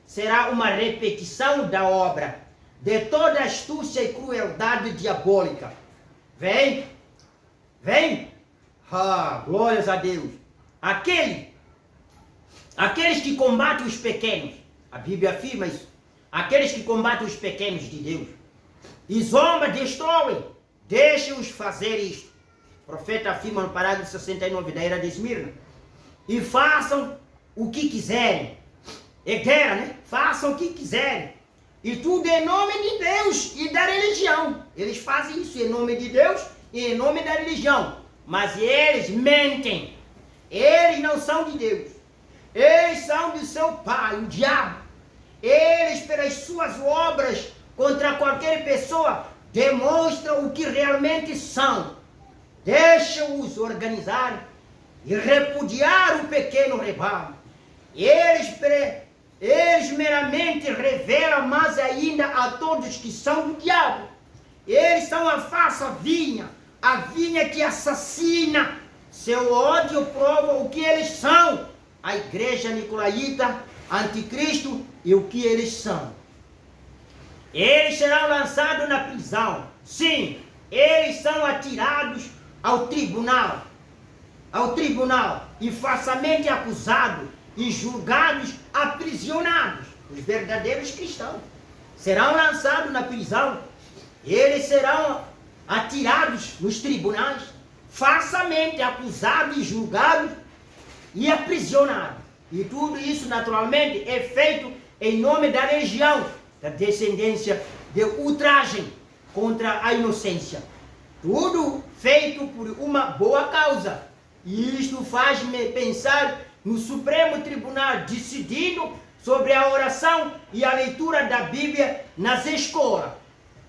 [SPEAKER 2] Será uma repetição da obra de toda astúcia e crueldade diabólica. Vem, glórias a Deus. Aqueles que combatem os pequenos, a Bíblia afirma isso, aqueles que combatem os pequenos de Deus, e zomba, destroem, deixem-os fazer isto. O profeta afirma no parágrafo 69 da era de Esmirna, e façam o que quiserem. É guerra, né? Façam o que quiserem. E tudo em nome de Deus e da religião. Eles fazem isso em nome de Deus e em nome da religião. Mas eles mentem. Eles não são de Deus. Eles são de seu pai, o diabo. Eles, pelas suas obras contra qualquer pessoa, demonstram o que realmente são. Deixam-os organizar e repudiar o pequeno rebanho. Eles meramente revelam mais ainda a todos que são do diabo. Eles são a falsa vinha, a vinha que assassina. Seu ódio prova o que eles são. A igreja nicolaíta, anticristo e o que eles são. Eles serão lançados na prisão. Sim, eles são atirados ao tribunal, e falsamente acusados e julgados, aprisionados. Os verdadeiros cristãos serão lançados na prisão. Eles serão atirados nos tribunais, falsamente acusados e julgados e aprisionados. E tudo isso, naturalmente, é feito em nome da religião, da descendência de ultragem contra a inocência. Tudo feito por uma boa causa. E isto faz-me pensar no Supremo Tribunal decidindo sobre a oração e a leitura da Bíblia nas escolas.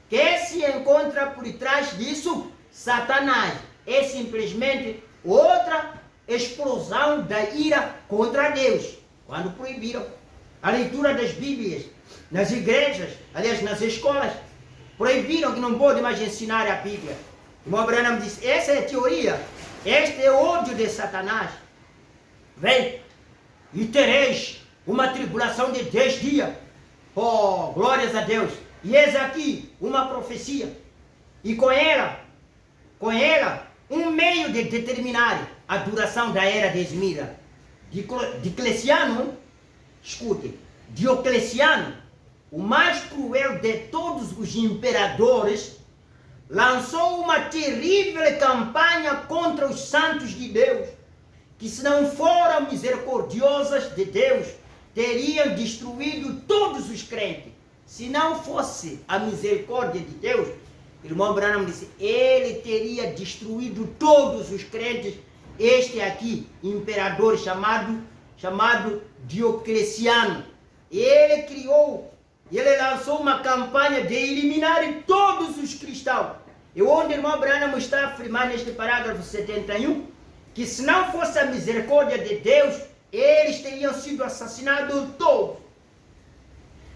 [SPEAKER 2] Que se encontra por trás disso? Satanás. É simplesmente outra explosão da ira contra Deus, quando proibiram a leitura das Bíblias nas igrejas, aliás, nas escolas, proibiram que não pode mais ensinar a Bíblia. O irmão Branham disse, essa é a teoria, este é o ódio de Satanás. Vem, e tereis uma tribulação de 10 dias. Oh, glórias a Deus. E eis aqui uma profecia, e com ela, um meio de determinar a duração da era de Esmirna. Diocleciano, escute, Diocleciano, o mais cruel de todos os imperadores, lançou uma terrível campanha contra os santos de Deus, que se não foram misericordiosas de Deus, teriam destruído todos os crentes. Se não fosse a misericórdia de Deus, o irmão Branham disse, ele teria destruído todos os crentes. Este aqui, imperador chamado Diocleciano, ele lançou uma campanha de eliminar todos os cristãos. E onde o irmão Branham está a afirmar neste parágrafo 71, que se não fosse a misericórdia de Deus, eles teriam sido assassinados todos.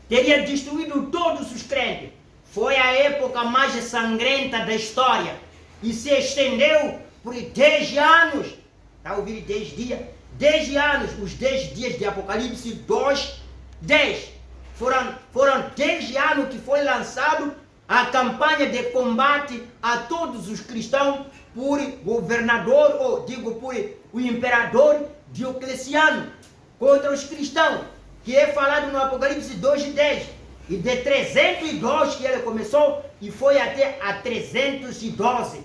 [SPEAKER 2] Teria destruído todos os crentes. foi a época mais sangrenta da história e se estendeu por 10 anos. Está a ouvir 10 dias? 10 anos, os 10 dias de Apocalipse 2, 10. Foram 10 anos que foi lançado a campanha de combate a todos os cristãos por governador, ou digo por o imperador Diocleciano, contra os cristãos, que é falado no Apocalipse 2:10. E de 302 que ele começou e foi até a 312.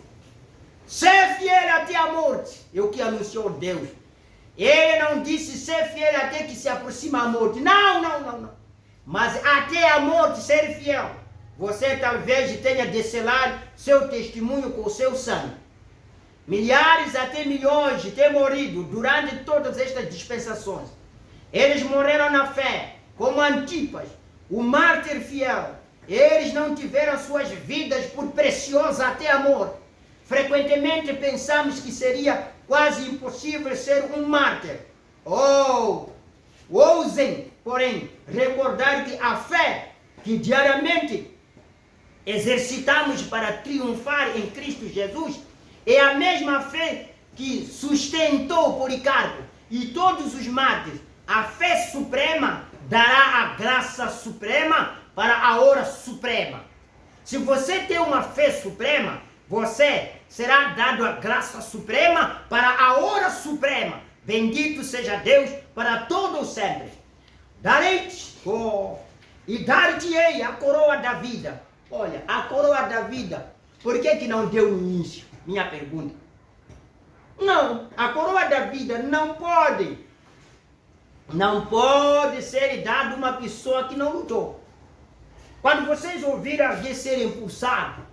[SPEAKER 2] Ser fiel até a morte, é o que anunciou Deus. Ele não disse ser fiel até que se aproxima a morte. Não. Mas até a morte ser fiel. Você talvez tenha de selar seu testemunho com o seu sangue. Milhares até milhões têm morrido durante todas estas dispensações. Eles morreram na fé, como Antipas, o mártir fiel. Eles não tiveram suas vidas por preciosas até a morte. Frequentemente pensamos que seria quase impossível ser um mártir. Ousem, porém, recordar que a fé que diariamente exercitamos para triunfar em Cristo Jesus é a mesma fé que sustentou Policarpo e todos os mártires. A fé suprema dará a graça suprema para a hora suprema. Se você tem uma fé suprema, você será dado a graça suprema para a hora suprema. Bendito seja Deus para todo sempre. Darei-te, e dar-te-ei a coroa da vida. Olha, a coroa da vida, por que não deu no início? Minha pergunta. Não, a coroa da vida não pode ser dada a uma pessoa que não lutou. Quando vocês ouviram alguém ser impulsado,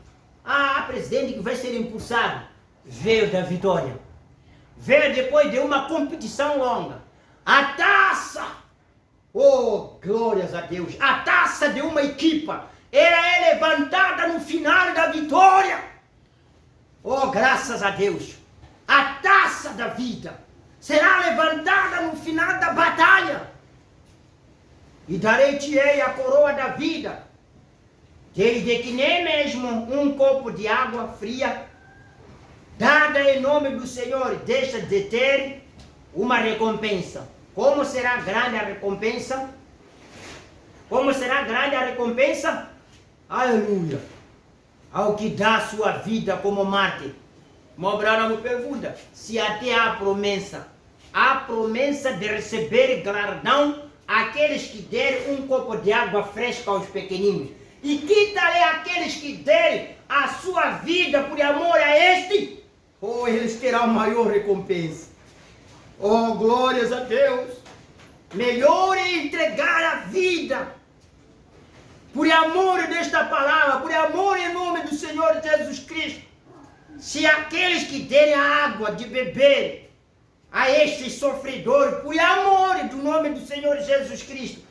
[SPEAKER 2] presidente que vai ser impulsado, veio da vitória. Veio depois de uma competição longa. A taça, glórias a Deus, a taça de uma equipa, ela é levantada no final da vitória. Graças a Deus. A taça da vida será levantada no final da batalha. E darei-te-ei a coroa da vida, desde que nem mesmo um copo de água fria, dada em nome do Senhor, deixa de ter uma recompensa. Como será grande a recompensa? Como será grande a recompensa? Aleluia! Ao que dá sua vida como mártir. Mobrana me pergunta se até há promessa de receber galardão àqueles que derem um copo de água fresca aos pequeninos. E que tal é aqueles que derem a sua vida por amor a este? Eles terão maior recompensa. Glórias a Deus. Melhor é entregar a vida por amor desta palavra, por amor em nome do Senhor Jesus Cristo. Se aqueles que derem a água de beber a estes sofredores, por amor do nome do Senhor Jesus Cristo,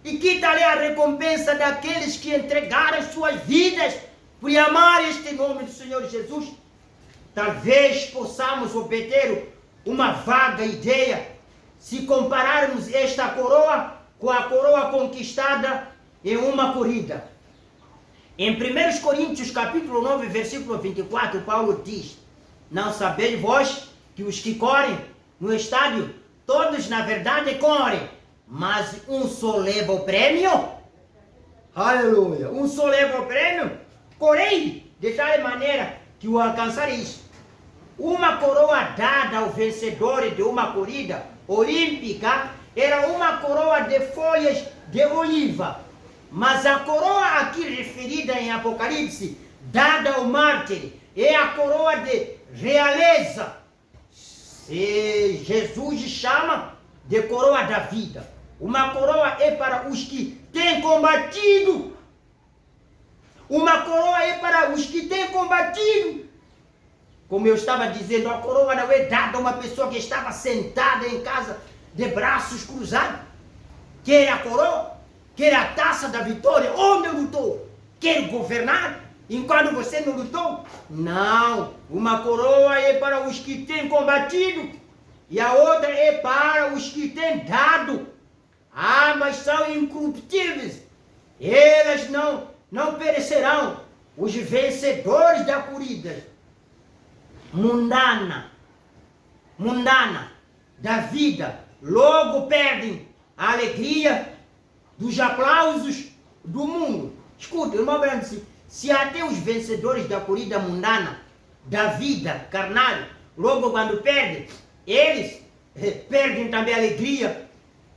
[SPEAKER 2] e que tal é a recompensa daqueles que entregaram suas vidas por amar este nome do Senhor Jesus? Talvez possamos obter uma vaga ideia se compararmos esta coroa com a coroa conquistada em uma corrida. Em 1 Coríntios capítulo 9, versículo 24, Paulo diz: não sabeis vós que os que correm no estádio, todos na verdade correm, mas um só leva o prêmio? Aleluia! Um só leva o prêmio? Correi de tal maneira que o alcançareis. Uma coroa dada ao vencedor de uma corrida olímpica era uma coroa de folhas de oliva. Mas a coroa aqui referida em Apocalipse, dada ao mártir, é a coroa de realeza. Jesus chama de coroa da vida. Uma coroa é para os que têm combatido. Uma coroa é para os que têm combatido. Como eu estava dizendo, a coroa não é dada a uma pessoa que estava sentada em casa de braços cruzados. Quer a coroa? Quer a taça da vitória? Onde lutou? Quer governar enquanto você não lutou? Não. Uma coroa é para os que têm combatido e a outra é para os que têm dado. Ambas são incorruptíveis. Elas não não perecerão. Os vencedores da corrida mundana da vida, logo perdem a alegria dos aplausos do mundo. Escuta, irmão Branco, se até os vencedores da corrida mundana, da vida carnal, logo quando perdem, eles perdem também a alegria,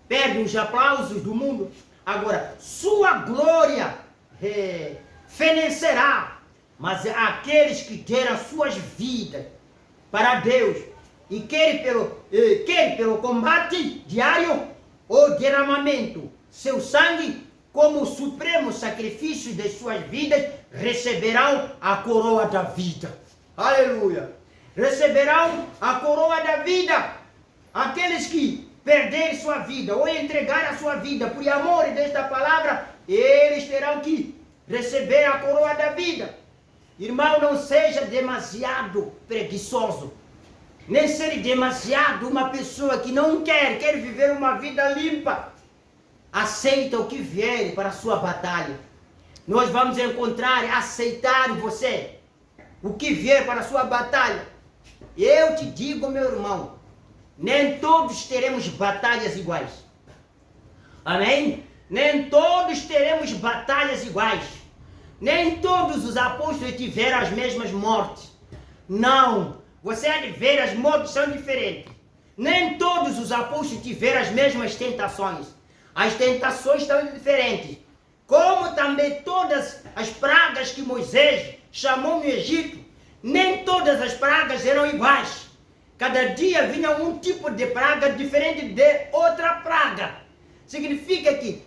[SPEAKER 2] perdem os aplausos do mundo. Agora, sua glória fenecerá, mas aqueles que deram suas vidas para Deus e querem pelo combate diário o derramamento, seu sangue como supremo sacrifício de suas vidas, receberão a coroa da vida. Aleluia! Receberão a coroa da vida. Aqueles que perderem sua vida ou entregar a sua vida por amor desta palavra, eles terão que receber a coroa da vida. Irmão, não seja demasiado preguiçoso, nem ser demasiado uma pessoa que não quer viver uma vida limpa. Aceita o que vier para a sua batalha. Nós vamos aceitar você, o que vier para a sua batalha. Eu te digo, meu irmão, nem todos teremos batalhas iguais. Amém? Nem todos teremos batalhas iguais. Nem todos os apóstolos tiveram as mesmas mortes. Não. Você há de ver, as mortes são diferentes. Nem todos os apóstolos tiveram as mesmas tentações. As tentações estão diferentes. Como também todas as pragas que Moisés chamou no Egito, nem todas as pragas eram iguais. Cada dia vinha um tipo de praga diferente de outra praga. Significa que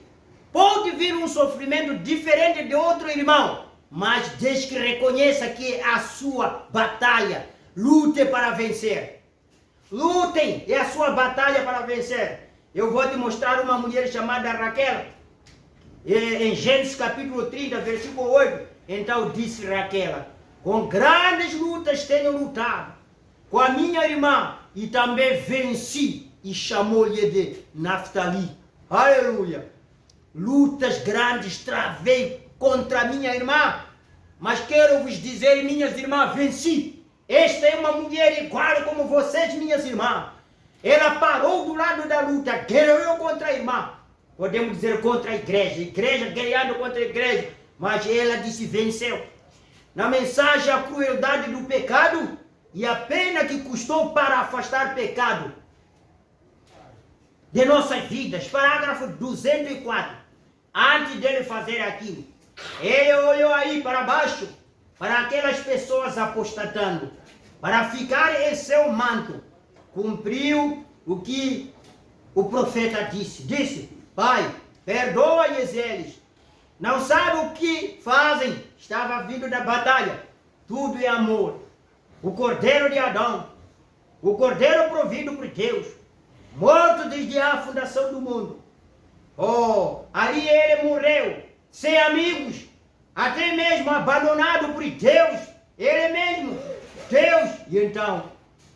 [SPEAKER 2] pode vir um sofrimento diferente de outro irmão, mas desde que reconheça que é a sua batalha, lute para vencer. Lutem, é a sua batalha para vencer. Eu vou te mostrar uma mulher chamada Raquel, em Gênesis capítulo 30, versículo 8. Então disse Raquel: com grandes lutas tenho lutado com a minha irmã e também venci, e chamou-lhe de Naftali. Aleluia! Lutas grandes travei contra a minha irmã, mas quero vos dizer, minhas irmãs, venci. Esta é uma mulher igual como vocês, minhas irmãs. Ela parou do lado da luta, guerreou contra a irmã. Podemos dizer contra a igreja guerreando contra a igreja, mas ela disse venceu. Na mensagem, a crueldade do pecado e a pena que custou para afastar pecado de nossas vidas. Parágrafo 204. Antes dele fazer aquilo, ele olhou aí para baixo, para aquelas pessoas apostatando, para ficar em seu manto. Cumpriu o que o profeta disse. Disse: Pai, perdoa-lhes eles. Não sabem o que fazem. Estava vindo da batalha. Tudo é amor. O cordeiro de Adão, o cordeiro provido por Deus, morto desde a fundação do mundo. Oh, ali ele morreu, sem amigos, até mesmo abandonado por Deus, ele mesmo, Deus. E então,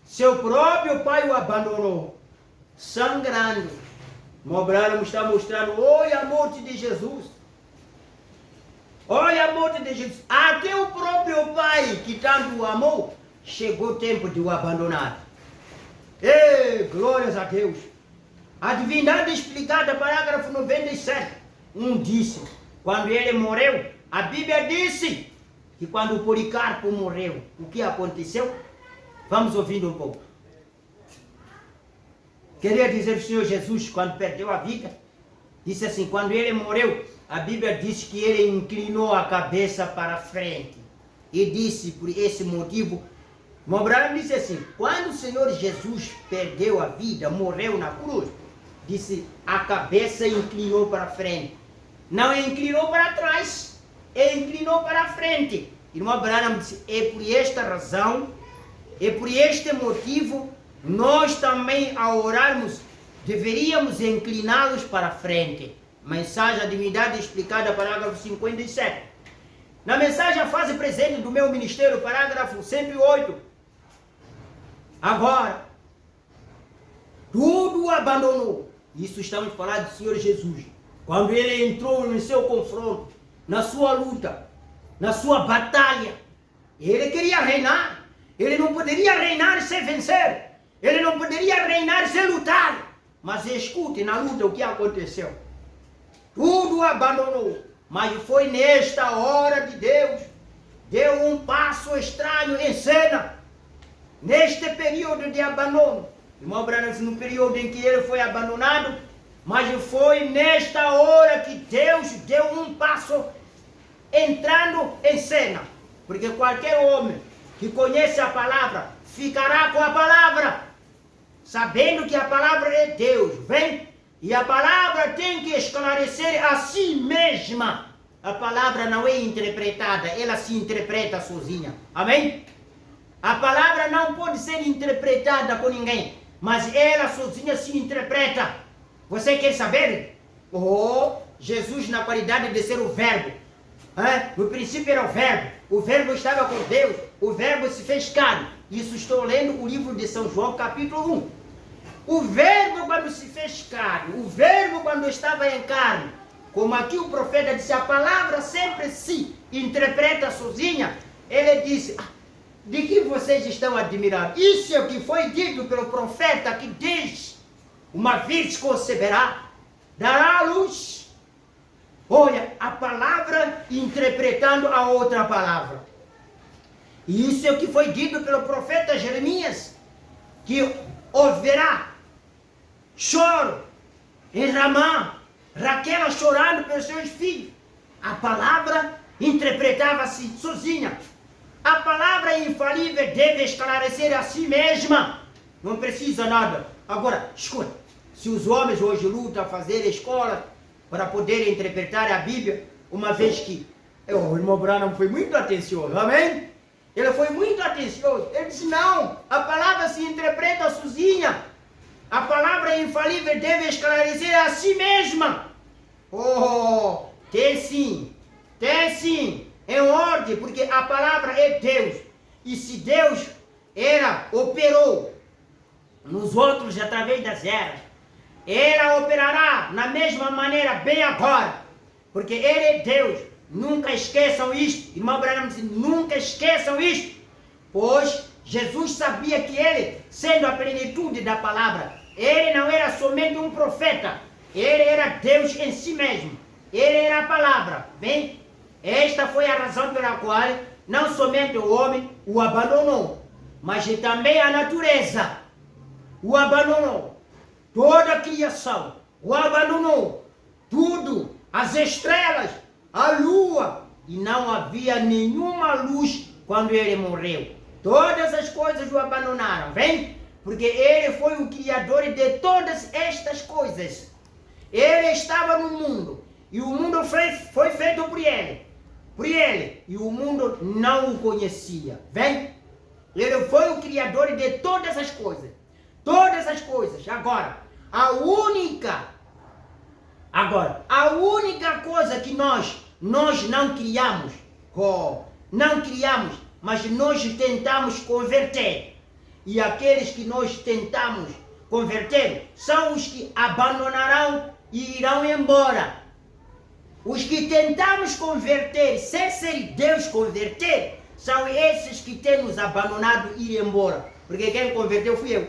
[SPEAKER 2] seu próprio pai o abandonou, sangrando. Mobrano está mostrando, olha a morte de Jesus. Olha a morte de Jesus. Até o próprio pai, que tanto o amou, chegou o tempo de o abandonar. Ei, glórias a Deus. A divindade explicada, parágrafo 97. Disse, quando ele morreu, a Bíblia disse que quando o Policarpo morreu, o que aconteceu? Vamos ouvindo um pouco. Queria dizer o Senhor Jesus, quando perdeu a vida, disse assim, quando ele morreu, a Bíblia diz que ele inclinou a cabeça para frente. E disse, por esse motivo, Mobrano disse assim, quando o Senhor Jesus perdeu a vida, morreu na cruz, disse, a cabeça inclinou para frente. Não inclinou para trás, ele inclinou para frente. Irmão Branham disse, é por esta razão, é por este motivo, nós também, ao orarmos, deveríamos incliná-los para frente. Mensagem da divindade explicada, parágrafo 57. Na mensagem, a fase presente do meu ministério, parágrafo 108. Agora, tudo abandonou. Isso estamos falando do Senhor Jesus. Quando ele entrou no seu confronto, na sua luta, na sua batalha. Ele queria reinar. Ele não poderia reinar sem vencer. Ele não poderia reinar sem lutar. Mas escute, na luta o que aconteceu. Tudo abandonou. Mas foi nesta hora de Deus. Deu um passo estranho em cena. Neste período de abandono. Irmão Branham, no período em que ele foi abandonado. Mas foi nesta hora que Deus deu um passo entrando em cena. Porque qualquer homem que conhece a palavra ficará com a palavra, sabendo que a palavra é Deus, vem? E a palavra tem que esclarecer a si mesma. A palavra não é interpretada, ela se interpreta sozinha. Amém? A palavra não pode ser interpretada por ninguém, mas ela sozinha se interpreta. Você quer saber? Jesus na qualidade de ser o verbo. No princípio era o verbo estava com Deus, o verbo se fez carne. Isso estou lendo o livro de São João, capítulo 1. O verbo quando se fez carne, o verbo quando estava em carne, como aqui o profeta disse, a palavra sempre se interpreta sozinha. Ele disse, de que vocês estão admirados? Isso é o que foi dito pelo profeta que diz, uma vez conceberá, dará a luz. Olha, a palavra interpretando a outra palavra. E isso é o que foi dito pelo profeta Jeremias, que haverá choro em Ramá, Raquel chorando pelos seus filhos. A palavra interpretava-se sozinha. A palavra infalível deve esclarecer a si mesma. Não precisa nada. Agora, escuta, se os homens hoje lutam a fazer escola para poderem interpretar a Bíblia, uma vez que o irmão Branham foi muito atencioso, amém? Ele foi muito atencioso. Ele disse, não, a palavra se interpreta sozinha. A palavra infalível deve esclarecer a si mesma. Tem sim, em ordem, porque a palavra é Deus. E se Deus operou nos outros através das eras, ela operará na mesma maneira bem agora, porque Ele é Deus. Nunca esqueçam isto. Irmão Branham disse, nunca esqueçam isto, pois Jesus sabia que Ele, sendo a plenitude da palavra, Ele não era somente um profeta, Ele era Deus em si mesmo, Ele era a palavra. Bem, esta foi a razão pela qual não somente o homem o abandonou, mas também a natureza o abandonou. Toda a criação o abandonou, tudo, as estrelas, a lua, e não havia nenhuma luz quando ele morreu. Todas as coisas o abandonaram, vem? Porque ele foi o criador de todas estas coisas. Ele estava no mundo, e o mundo foi feito por ele, e o mundo não o conhecia, vem? Ele foi o criador de todas as coisas. Agora, a única coisa que nós não criamos, mas nós tentamos converter. E aqueles que nós tentamos converter são os que abandonarão e irão embora. Os que tentamos converter sem ser Deus converter, são esses que têm nos abandonado e ir embora. Porque quem converteu fui eu.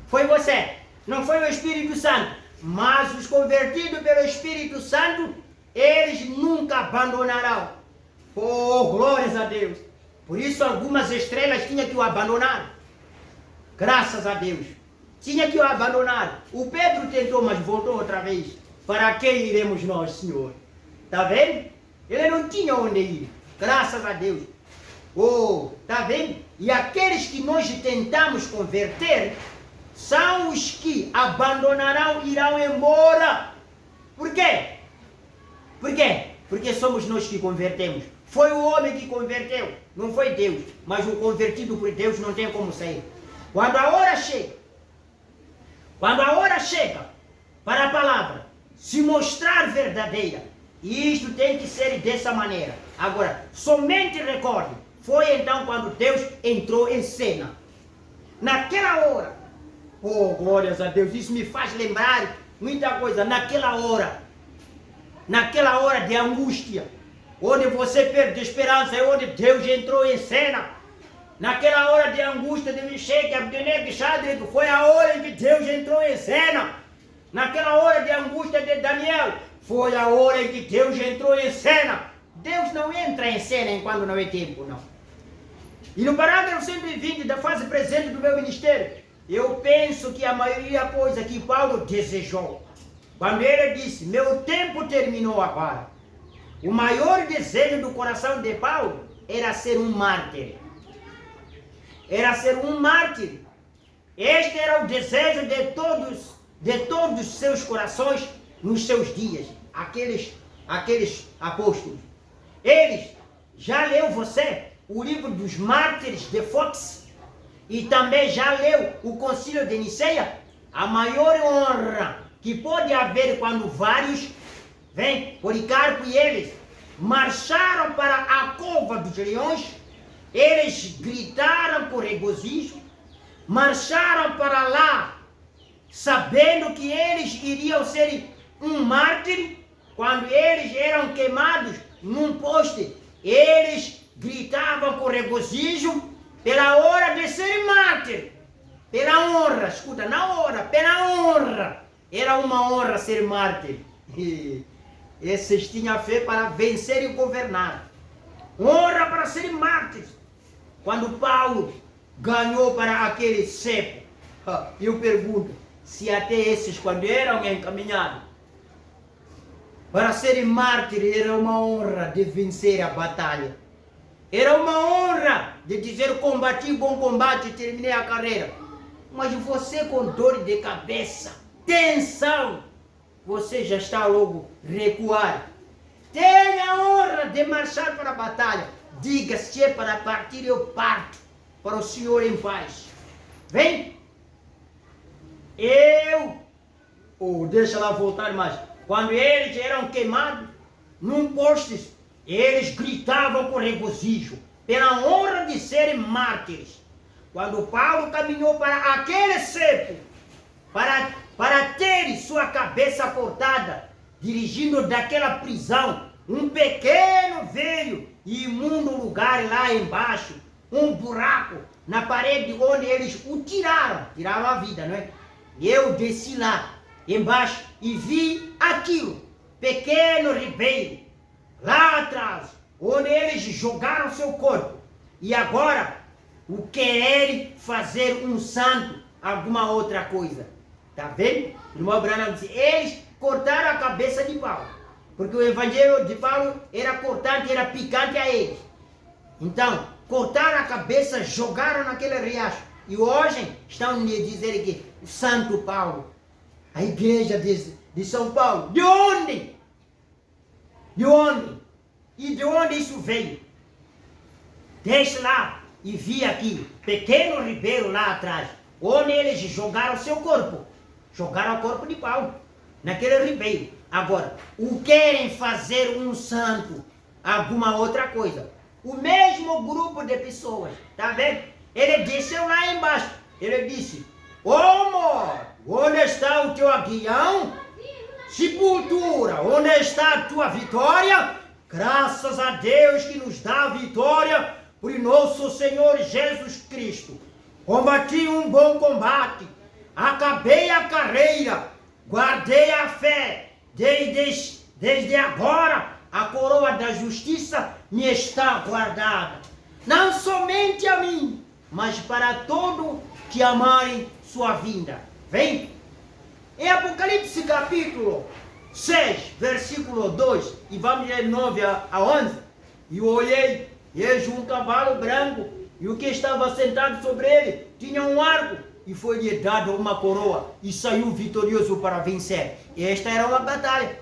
[SPEAKER 2] Foi você. Não foi o Espírito Santo. Mas os convertidos pelo Espírito Santo, eles nunca abandonarão. Glórias a Deus. Por isso algumas estrelas tinham que o abandonar. Graças a Deus. Tinha que o abandonar. O Pedro tentou, mas voltou outra vez. Para quem iremos nós, Senhor? Está vendo? Ele não tinha onde ir. Graças a Deus. Está vendo? E aqueles que nós tentamos converter são os que abandonarão e irão embora. Por quê? Porque somos nós que convertemos. Foi o homem que converteu, não foi Deus. Mas o convertido por Deus não tem como sair. Quando a hora chega para a palavra se mostrar verdadeira, e isto tem que ser dessa maneira. Agora, somente recorde, foi então quando Deus entrou em cena. Naquela hora, glórias a Deus, isso me faz lembrar muita coisa. Naquela hora de angústia, onde você perde a esperança, é onde Deus entrou em cena. Naquela hora de angústia de Mecheque, Abdenego e Shadraque, foi a hora em que Deus entrou em cena. Naquela hora de angústia de Daniel, foi a hora em que Deus entrou em cena. Deus não entra em cena enquanto não é tempo, não. E no parágrafo 120 da fase presente do meu ministério, eu penso que a maioria da coisa que Paulo desejou, quando ele disse, meu tempo terminou agora, o maior desejo do coração de Paulo era ser um mártir. Era ser um mártir. Este era o desejo de todos os seus corações nos seus dias. Aqueles apóstolos. Eles, já leu você o livro dos mártires de Fox? E também já leu o Concílio de Niceia? A maior honra que pode haver quando vários, Policarpo e eles, marcharam para a cova dos leões, eles gritaram por regozijo, marcharam para lá, sabendo que eles iriam ser um mártir. Quando eles eram queimados num poste, eles gritavam com regozijo pela hora de ser mártir, pela honra, escuta, na hora, pela honra. Era uma honra ser mártir. Esses tinham fé para vencer e governar. Honra para ser mártires. Quando Paulo ganhou para aquele cepo, eu pergunto, se até esses, quando eram encaminhados para serem mártires, era uma honra de vencer a batalha. Era uma honra de dizer, combati bom combate e terminei a carreira. Mas você com dor de cabeça, tensão, você já está logo recuar. Tenha a honra de marchar para a batalha. Diga, se é para partir, eu parto para o Senhor em paz. Vem. Deixa lá voltar mais. Quando eles eram queimados num poste, eles gritavam com regozijo, pela honra de serem mártires. Quando Paulo caminhou para aquele cepo, para ter sua cabeça cortada, dirigindo daquela prisão, um pequeno, velho e imundo lugar lá embaixo, um buraco na parede onde eles o tiraram a vida, não é? E eu desci lá embaixo e vi aquilo, pequeno ribeiro, lá atrás, onde eles jogaram seu corpo. E agora, o querer fazer um santo, alguma outra coisa. Tá vendo? O irmão Branham disse, eles cortaram a cabeça de Paulo, porque o evangelho de Paulo era cortante, era picante a eles. Então, cortaram a cabeça, jogaram naquele riacho. E hoje estão me dizendo que o Santo Paulo, a igreja de São Paulo, de onde? De onde? E de onde isso veio? Deixa lá e vi aqui, pequeno ribeiro lá atrás, onde eles jogaram seu corpo. Jogaram o corpo de Paulo, naquele ribeiro. Agora, o querem fazer um santo, alguma outra coisa. O mesmo grupo de pessoas, tá vendo? Ele desceu lá embaixo. Ele disse, morto, onde está o teu aguilhão? Sepultura, onde está a tua vitória? Graças a Deus que nos dá a vitória por nosso Senhor Jesus Cristo. Combati um bom combate, acabei a carreira, guardei a fé. Desde agora, a coroa da justiça me está guardada. Não somente a mim, mas para todo que amarem sua vinda. Vem! Em Apocalipse capítulo 6, versículo 2, e vamos ler 9 a 11. E eu olhei, e eis um cavalo branco, e o que estava sentado sobre ele tinha um arco, e foi-lhe dado uma coroa, e saiu vitorioso para vencer. E esta era uma batalha.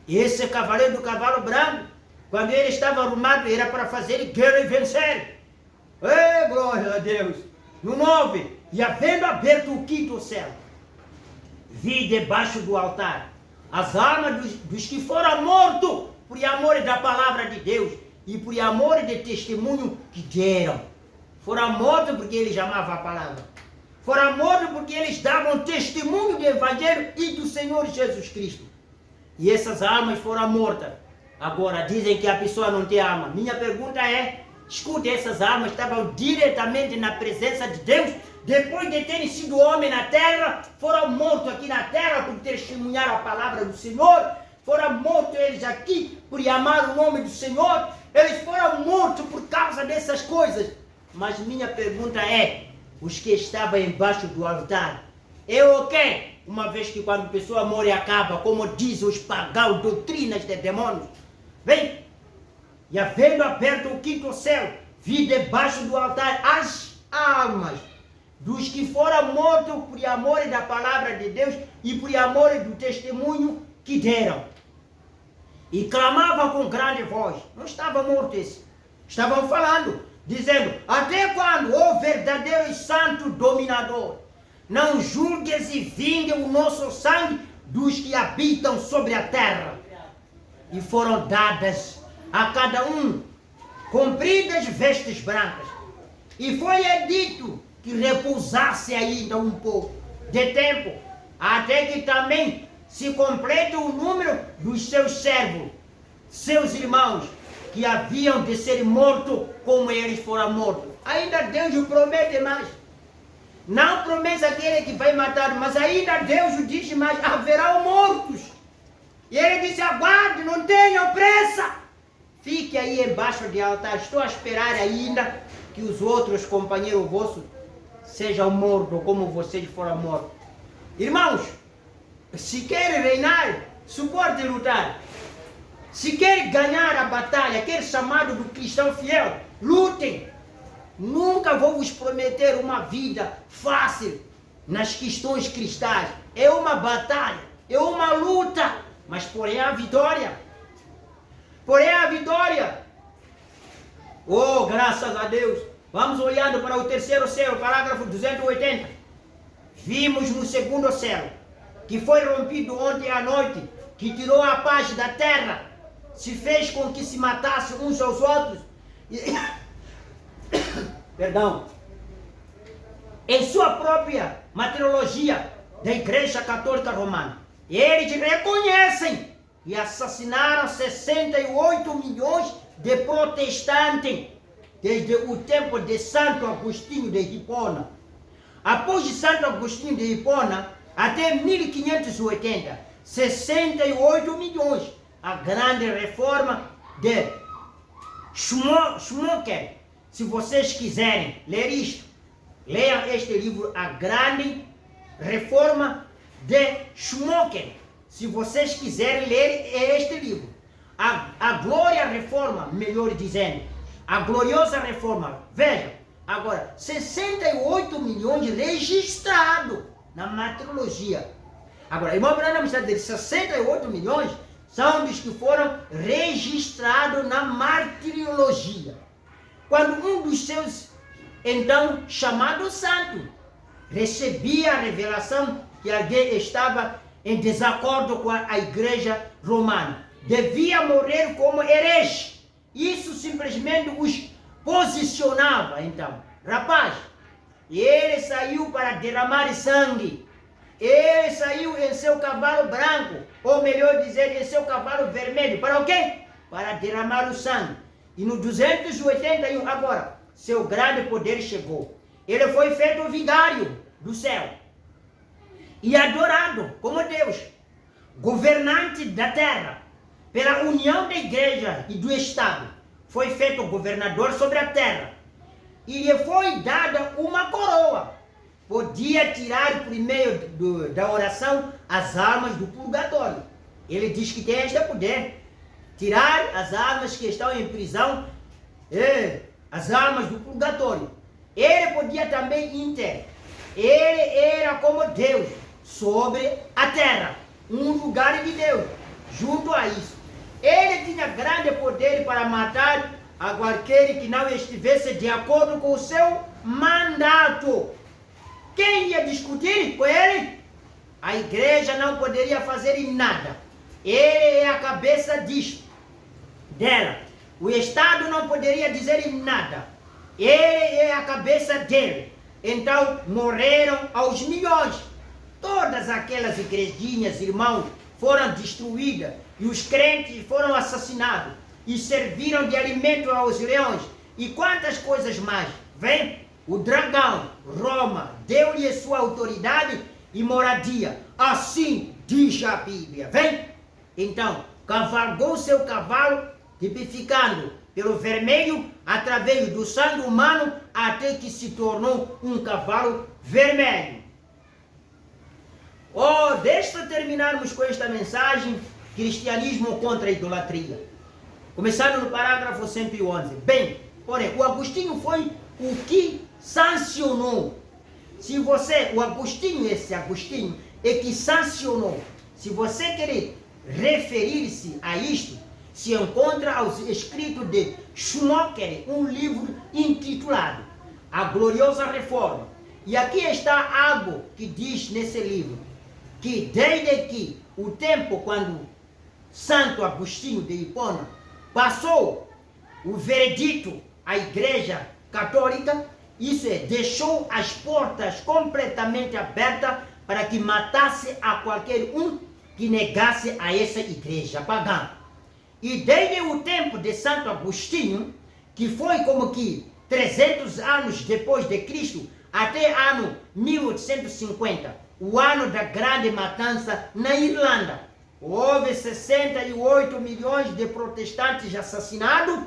[SPEAKER 2] Esse cavaleiro do cavalo branco, quando ele estava arrumado, era para fazer guerra e vencer. Glória a Deus! No 9, e havendo aberto o quinto céu, vi debaixo do altar as almas dos que foram mortos por amor da palavra de Deus e por amor de testemunho que deram. Foram mortos porque eles amavam a palavra. Foram mortos porque eles davam testemunho do Evangelho e do Senhor Jesus Cristo. E essas almas foram mortas Agora dizem que a pessoa não tem alma. Minha pergunta é, escute, essas almas estavam diretamente na presença de Deus, depois de terem sido homem na terra, foram mortos aqui na terra por testemunhar a palavra do Senhor, foram mortos eles aqui por amar o nome do Senhor, eles foram mortos por causa dessas coisas. Mas minha pergunta é, os que estavam embaixo do altar, é o quê? Uma vez que quando a pessoa morre acaba, como diz os pagãos, doutrinas de demônios. Vem, e havendo aberto o quinto céu, vi debaixo do altar as almas dos que foram mortos por amor da palavra de Deus e por amor do testemunho que deram. E clamavam com grande voz. Não estavam mortos, estavam falando, dizendo, até quando, ó verdadeiro e santo dominador, não julgues e vingue o nosso sangue dos que habitam sobre a terra. E foram dadas a cada um compridas vestes brancas. E foi dito que repousasse ainda um pouco de tempo, até que também se complete o número dos seus servos, seus irmãos, que haviam de ser mortos como eles foram mortos. Ainda Deus o promete mais. Não promete aquele que vai matar, mas ainda Deus o diz mais, haverá mortos. E ele disse, aguarde, não tenham pressa. Fique aí embaixo do altar, estou a esperar ainda que os outros companheiros vossos sejam mortos como vocês foram mortos. Irmãos, se quer reinar, suporte lutar. Se quer ganhar a batalha, quer chamado do cristão fiel, lutem. Nunca vou vos prometer uma vida fácil nas questões cristãs. É uma batalha, é uma luta, mas porém a vitória. Porém a vitória. Oh, graças a Deus. Vamos olhando para o terceiro céu, parágrafo 280. Vimos no segundo céu, que foi rompido ontem à noite, que tirou a paz da terra, se fez com que se matassem uns aos outros. Perdão. Em sua própria martirologia da Igreja Católica Romana, eles reconhecem e assassinaram 68 milhões de protestantes desde o tempo de Santo Agostinho de Hipona. Após de Santo Agostinho de Hipona, até 1580, 68 milhões. A grande reforma de Schumacher. Se vocês quiserem ler isto, leiam este livro, A Grande Reforma de Schumacher. Se vocês quiserem ler este livro, a Glória Reforma, melhor dizendo, a Gloriosa Reforma. Veja, agora, 68 milhões registrados na martirologia. Agora, irmão Branham está dizendo, 68 milhões são dos que foram registrados na martirologia. Quando um dos seus, então, chamado santo, recebia a revelação que alguém estava em desacordo com a igreja romana, devia morrer como herege. Isso simplesmente os posicionava, então. Rapaz, ele saiu para derramar sangue. Ele saiu em seu cavalo branco, ou melhor dizer, em seu cavalo vermelho. Para o quê? Para derramar o sangue. E no 281, agora, seu grande poder chegou. Ele foi feito vigário do céu. E adorado como Deus, governante da terra, pela união da igreja e do Estado. Foi feito governador sobre a terra. E lhe foi dada uma coroa. Podia tirar por meio da oração as almas do purgatório. Ele diz que tem este poder. Tirar as almas que estão em prisão, as almas do purgatório. Ele podia também ele era como Deus sobre a terra, um lugar de Deus, junto a isso. Ele tinha grande poder para matar a qualquer que não estivesse de acordo com o seu mandato. Quem ia discutir com ele? A igreja não poderia fazer nada. Ele é a cabeça dela. O Estado não poderia dizer nada. Ele é a cabeça dele. Então morreram aos milhões. todas aquelas igrejinhas, irmãos, foram destruídas e os crentes foram assassinados e serviram de alimento aos leões e quantas coisas mais. Vem, o dragão, Roma, deu-lhe sua autoridade e moradia. Assim diz a Bíblia. Vem, então, cavalgou seu cavalo, tipificando pelo vermelho, através do sangue humano, até que se tornou um cavalo vermelho. Deixa terminarmos com esta mensagem, cristianismo contra a idolatria. Começando no parágrafo 111. Bem, porém, o Agostinho foi o que sancionou. Esse Agostinho é que sancionou. Se você querer referir-se a isto, se encontra aos escritos de Schumacher, um livro intitulado A Gloriosa Reforma. E aqui está algo que diz nesse livro, que desde que o tempo quando Santo Agostinho de Hipona passou o veredito à Igreja Católica, isso é, deixou as portas completamente abertas para que matasse a qualquer um que negasse a essa igreja pagã. E desde o tempo de Santo Agostinho, que foi como que 300 anos depois de Cristo, até ano 1850, o ano da grande matança na Irlanda, houve 68 milhões de protestantes assassinados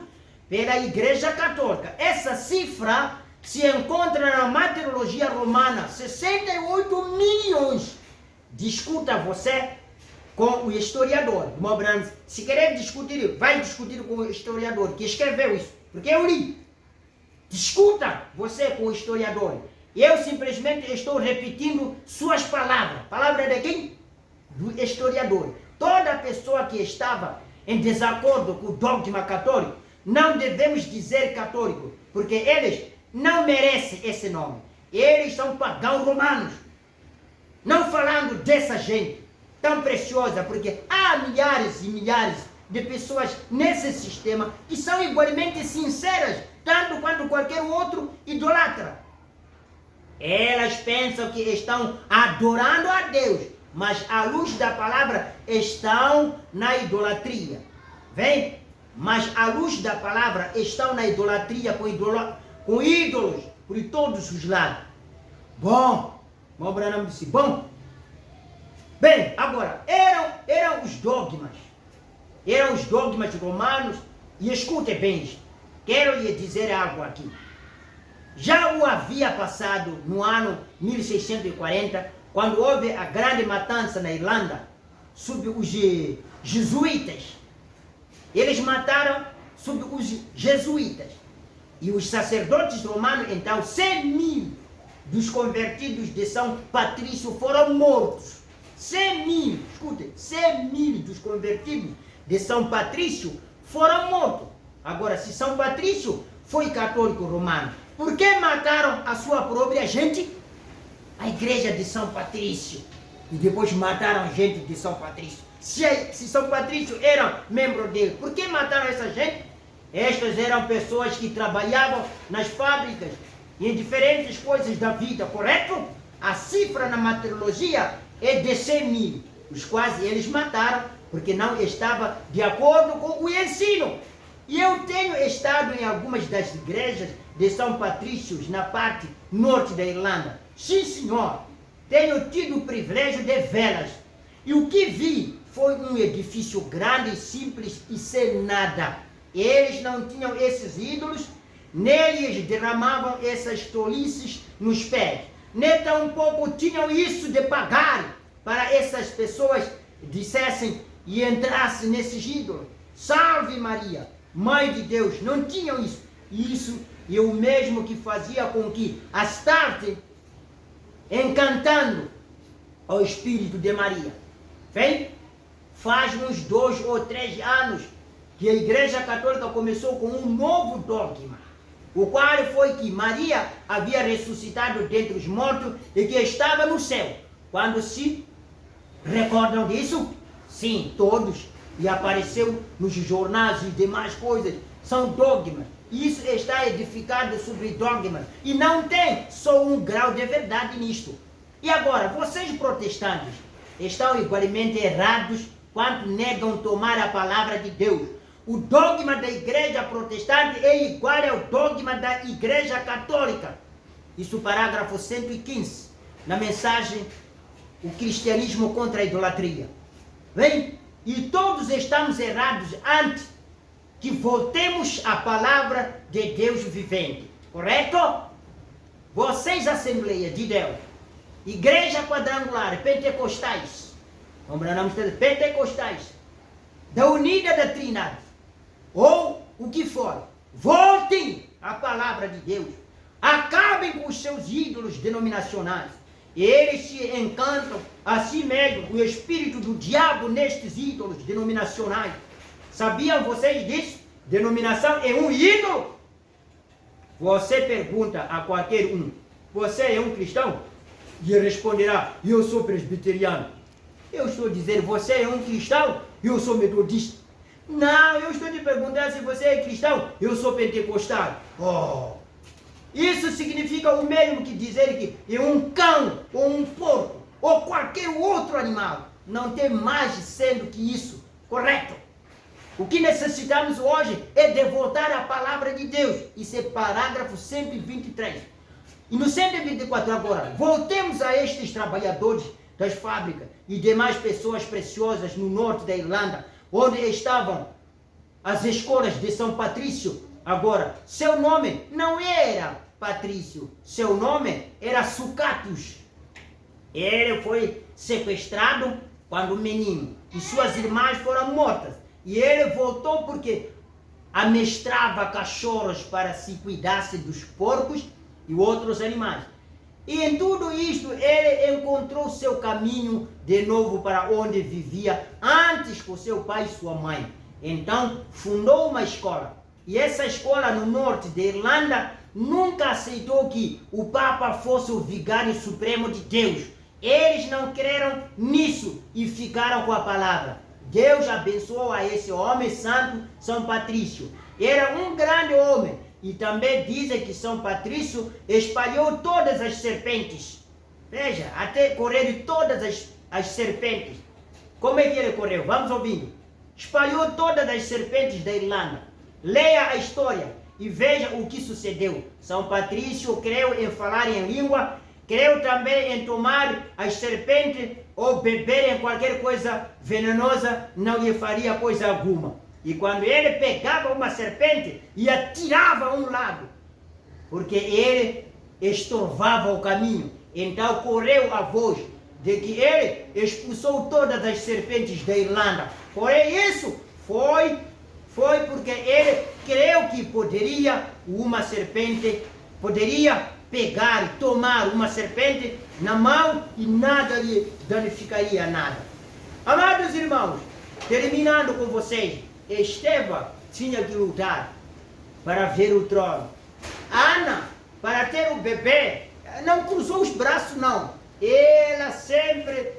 [SPEAKER 2] pela Igreja Católica. Essa cifra se encontra na martirologia romana, 68 milhões. Discuta você com o historiador. Se querer discutir, vai discutir com o historiador que escreveu isso, porque eu li. Discuta você com o historiador. Eu simplesmente estou repetindo suas palavras. Palavra de quem? Do historiador. Toda pessoa que estava em desacordo com o dogma católico, não devemos dizer católico, porque eles não merecem esse nome. Eles são pagãos romanos. Não falando dessa gente tão preciosa, porque há milhares e milhares de pessoas nesse sistema que são igualmente sinceras, tanto quanto qualquer outro idolatra. Elas pensam que estão adorando a Deus, mas à luz da palavra estão na idolatria. Vem? Mas à luz da palavra estão na idolatria com ídolos por todos os lados. Bom, o Branham disse, bom. Bem, agora, eram os dogmas. Eram os dogmas romanos. E escute bem isto. Quero lhe dizer algo aqui. Já o havia passado no ano 1640, quando houve a grande matança na Irlanda, sob os jesuítas. Eles mataram sob os jesuítas. E os sacerdotes romanos, então, 100 mil dos convertidos de São Patrício foram mortos. 100 mil, escutem, 100 mil dos convertidos de São Patrício foram mortos. Agora, se São Patrício foi católico romano, por que mataram a sua própria gente? A igreja de São Patrício. E depois mataram a gente de São Patrício. Se São Patrício era membro dele, por que mataram essa gente? Estas eram pessoas que trabalhavam nas fábricas e em diferentes coisas da vida, correto? A cifra na martirologia é de 100 mil, os quais eles mataram porque não estava de acordo com o ensino. E eu tenho estado em algumas das igrejas de São Patrício, na parte norte da Irlanda. Sim, senhor, tenho tido o privilégio de vê-las. E o que vi foi um edifício grande, simples e sem nada. Eles não tinham esses ídolos, nem eles derramavam essas tolices nos pés. Nem tampouco tinham isso de pagar para essas pessoas dissessem e entrassem nesses ídolos. Salve Maria, Mãe de Deus, não tinham isso. Isso é o mesmo que fazia com que Astarte, encantando ao Espírito de Maria. Vem? Faz uns 2 ou 3 anos que a Igreja Católica começou com um novo dogma, o qual foi que Maria havia ressuscitado dentre os mortos e que estava no céu. Quando se recordam disso? Sim, todos. E apareceu nos jornais e demais coisas. São dogmas. Isso está edificado sobre dogmas. E não tem só um grau de verdade nisto. E agora, vocês protestantes estão igualmente errados quando negam tomar a palavra de Deus. O dogma da igreja protestante é igual ao dogma da igreja católica. Isso parágrafo 115, na mensagem O Cristianismo contra a Idolatria. Bem, e todos estamos errados antes que voltemos à palavra de Deus vivente. Correto? Vocês, Assembleia de Deus, Igreja Quadrangular, Pentecostais, Pentecostais, da Unida da Trindade, ou o que for, voltem à palavra de Deus. Acabem com os seus ídolos denominacionais. Eles se encantam a si mesmos, o espírito do diabo nestes ídolos denominacionais. Sabiam vocês disso? Denominação é um ídolo. Você pergunta a qualquer um, você é um cristão? E ele responderá, eu sou presbiteriano. Eu estou a dizer, você é um cristão? Eu sou metodista. Não, eu estou te perguntando se você é cristão. Eu sou pentecostal. Oh, isso significa o mesmo que dizer que é um cão, ou um porco, ou qualquer outro animal. Não tem mais sendo que isso. Correto? O que necessitamos hoje é de voltar à palavra de Deus. Isso é parágrafo 123. E no 124 agora, voltemos a estes trabalhadores das fábricas e demais pessoas preciosas no norte da Irlanda, onde estavam as escolas de São Patrício. Agora, seu nome não era Patrício, seu nome era Sucatus. Ele foi sequestrado quando menino e suas irmãs foram mortas. E ele voltou porque amestrava cachorros para se cuidasse dos porcos e outros animais. E em tudo isto ele encontrou seu caminho de novo para onde vivia antes com seu pai e sua mãe. Então fundou uma escola. E essa escola no norte da Irlanda nunca aceitou que o Papa fosse o vigário supremo de Deus. Eles não creram nisso e ficaram com a palavra. Deus abençoou a esse homem santo, São Patrício. Era um grande homem. E também dizem que São Patrício espalhou todas as serpentes. Veja, até correram todas as serpentes. Como é que ele correu? Vamos ouvindo. Espalhou todas as serpentes da Irlanda. Leia a história e veja o que sucedeu. São Patrício creu em falar em língua, creu também em tomar as serpentes ou beber em qualquer coisa venenosa, não lhe faria coisa alguma. E quando ele pegava uma serpente e atirava a um lado, porque ele estorvava o caminho, então correu a voz de que ele expulsou todas as serpentes da Irlanda. Porém isso foi porque ele creu que poderia pegar e tomar uma serpente na mão e nada lhe danificaria nada. Amados irmãos, terminando com vocês, Estevão tinha que lutar para ver o trono. Ana, para ter o bebê, não cruzou os braços não. Ela sempre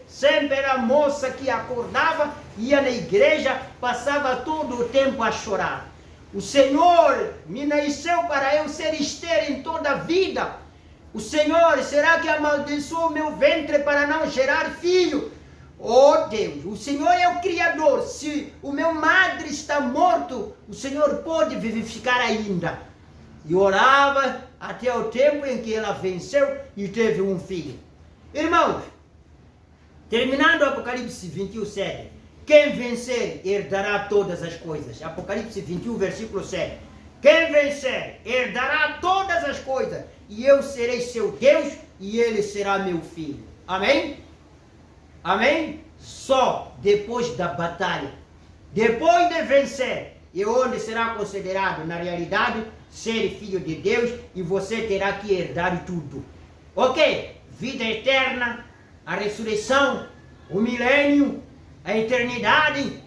[SPEAKER 2] era a moça que acordava, ia na igreja, passava todo o tempo a chorar. O Senhor me nasceu para eu ser estéril em toda a vida. O Senhor, será que amaldiçoou o meu ventre para não gerar filho? Oh Deus, o Senhor é o Criador. Se o meu madre está morto, o Senhor pode vivificar ainda. E orava até o tempo em que ela venceu e teve um filho. Irmãos, terminando Apocalipse 21, 7. Quem vencer herdará todas as coisas. Apocalipse 21, versículo 7. Quem vencer herdará todas as coisas. E eu serei seu Deus e ele será meu filho. Amém? Amém? Só depois da batalha, depois de vencer, é onde será considerado, na realidade, ser filho de Deus e você terá que herdar tudo. Ok? Vida eterna, a ressurreição, o milênio, a eternidade,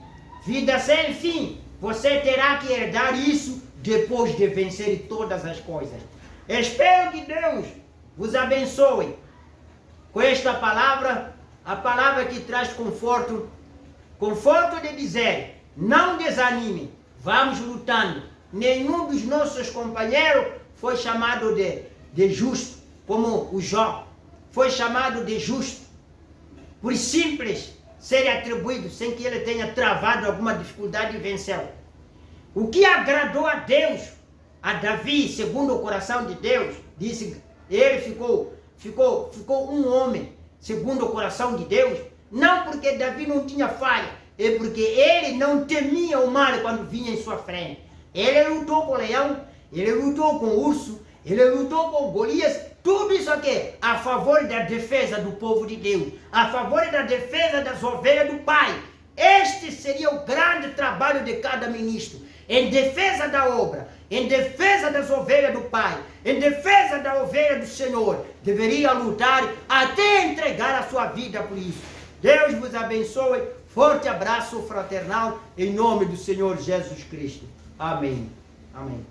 [SPEAKER 2] vida sem fim. Você terá que herdar isso depois de vencer todas as coisas. Espero que Deus vos abençoe com esta palavra. A palavra que traz conforto de dizer, não desanime, vamos lutando. Nenhum dos nossos companheiros foi chamado de justo, como o Jó. foi chamado de justo, por simples ser atribuído, sem que ele tenha travado alguma dificuldade e venceu. O que agradou a Deus, a Davi, segundo o coração de Deus, disse, ele ficou um homem, segundo o coração de Deus, não porque Davi não tinha falha, é porque ele não temia o mal quando vinha em sua frente. Ele lutou com o leão, ele lutou com o urso, ele lutou com Golias, tudo isso aqui a favor da defesa do povo de Deus, a favor da defesa das ovelhas do Pai. Este seria o grande trabalho de cada ministro, em defesa da obra, em defesa das ovelhas do Pai, em defesa da ovelha do Senhor. Deveria lutar até entregar a sua vida por isso. Deus vos abençoe. Forte abraço fraternal em nome do Senhor Jesus Cristo. Amém. Amém.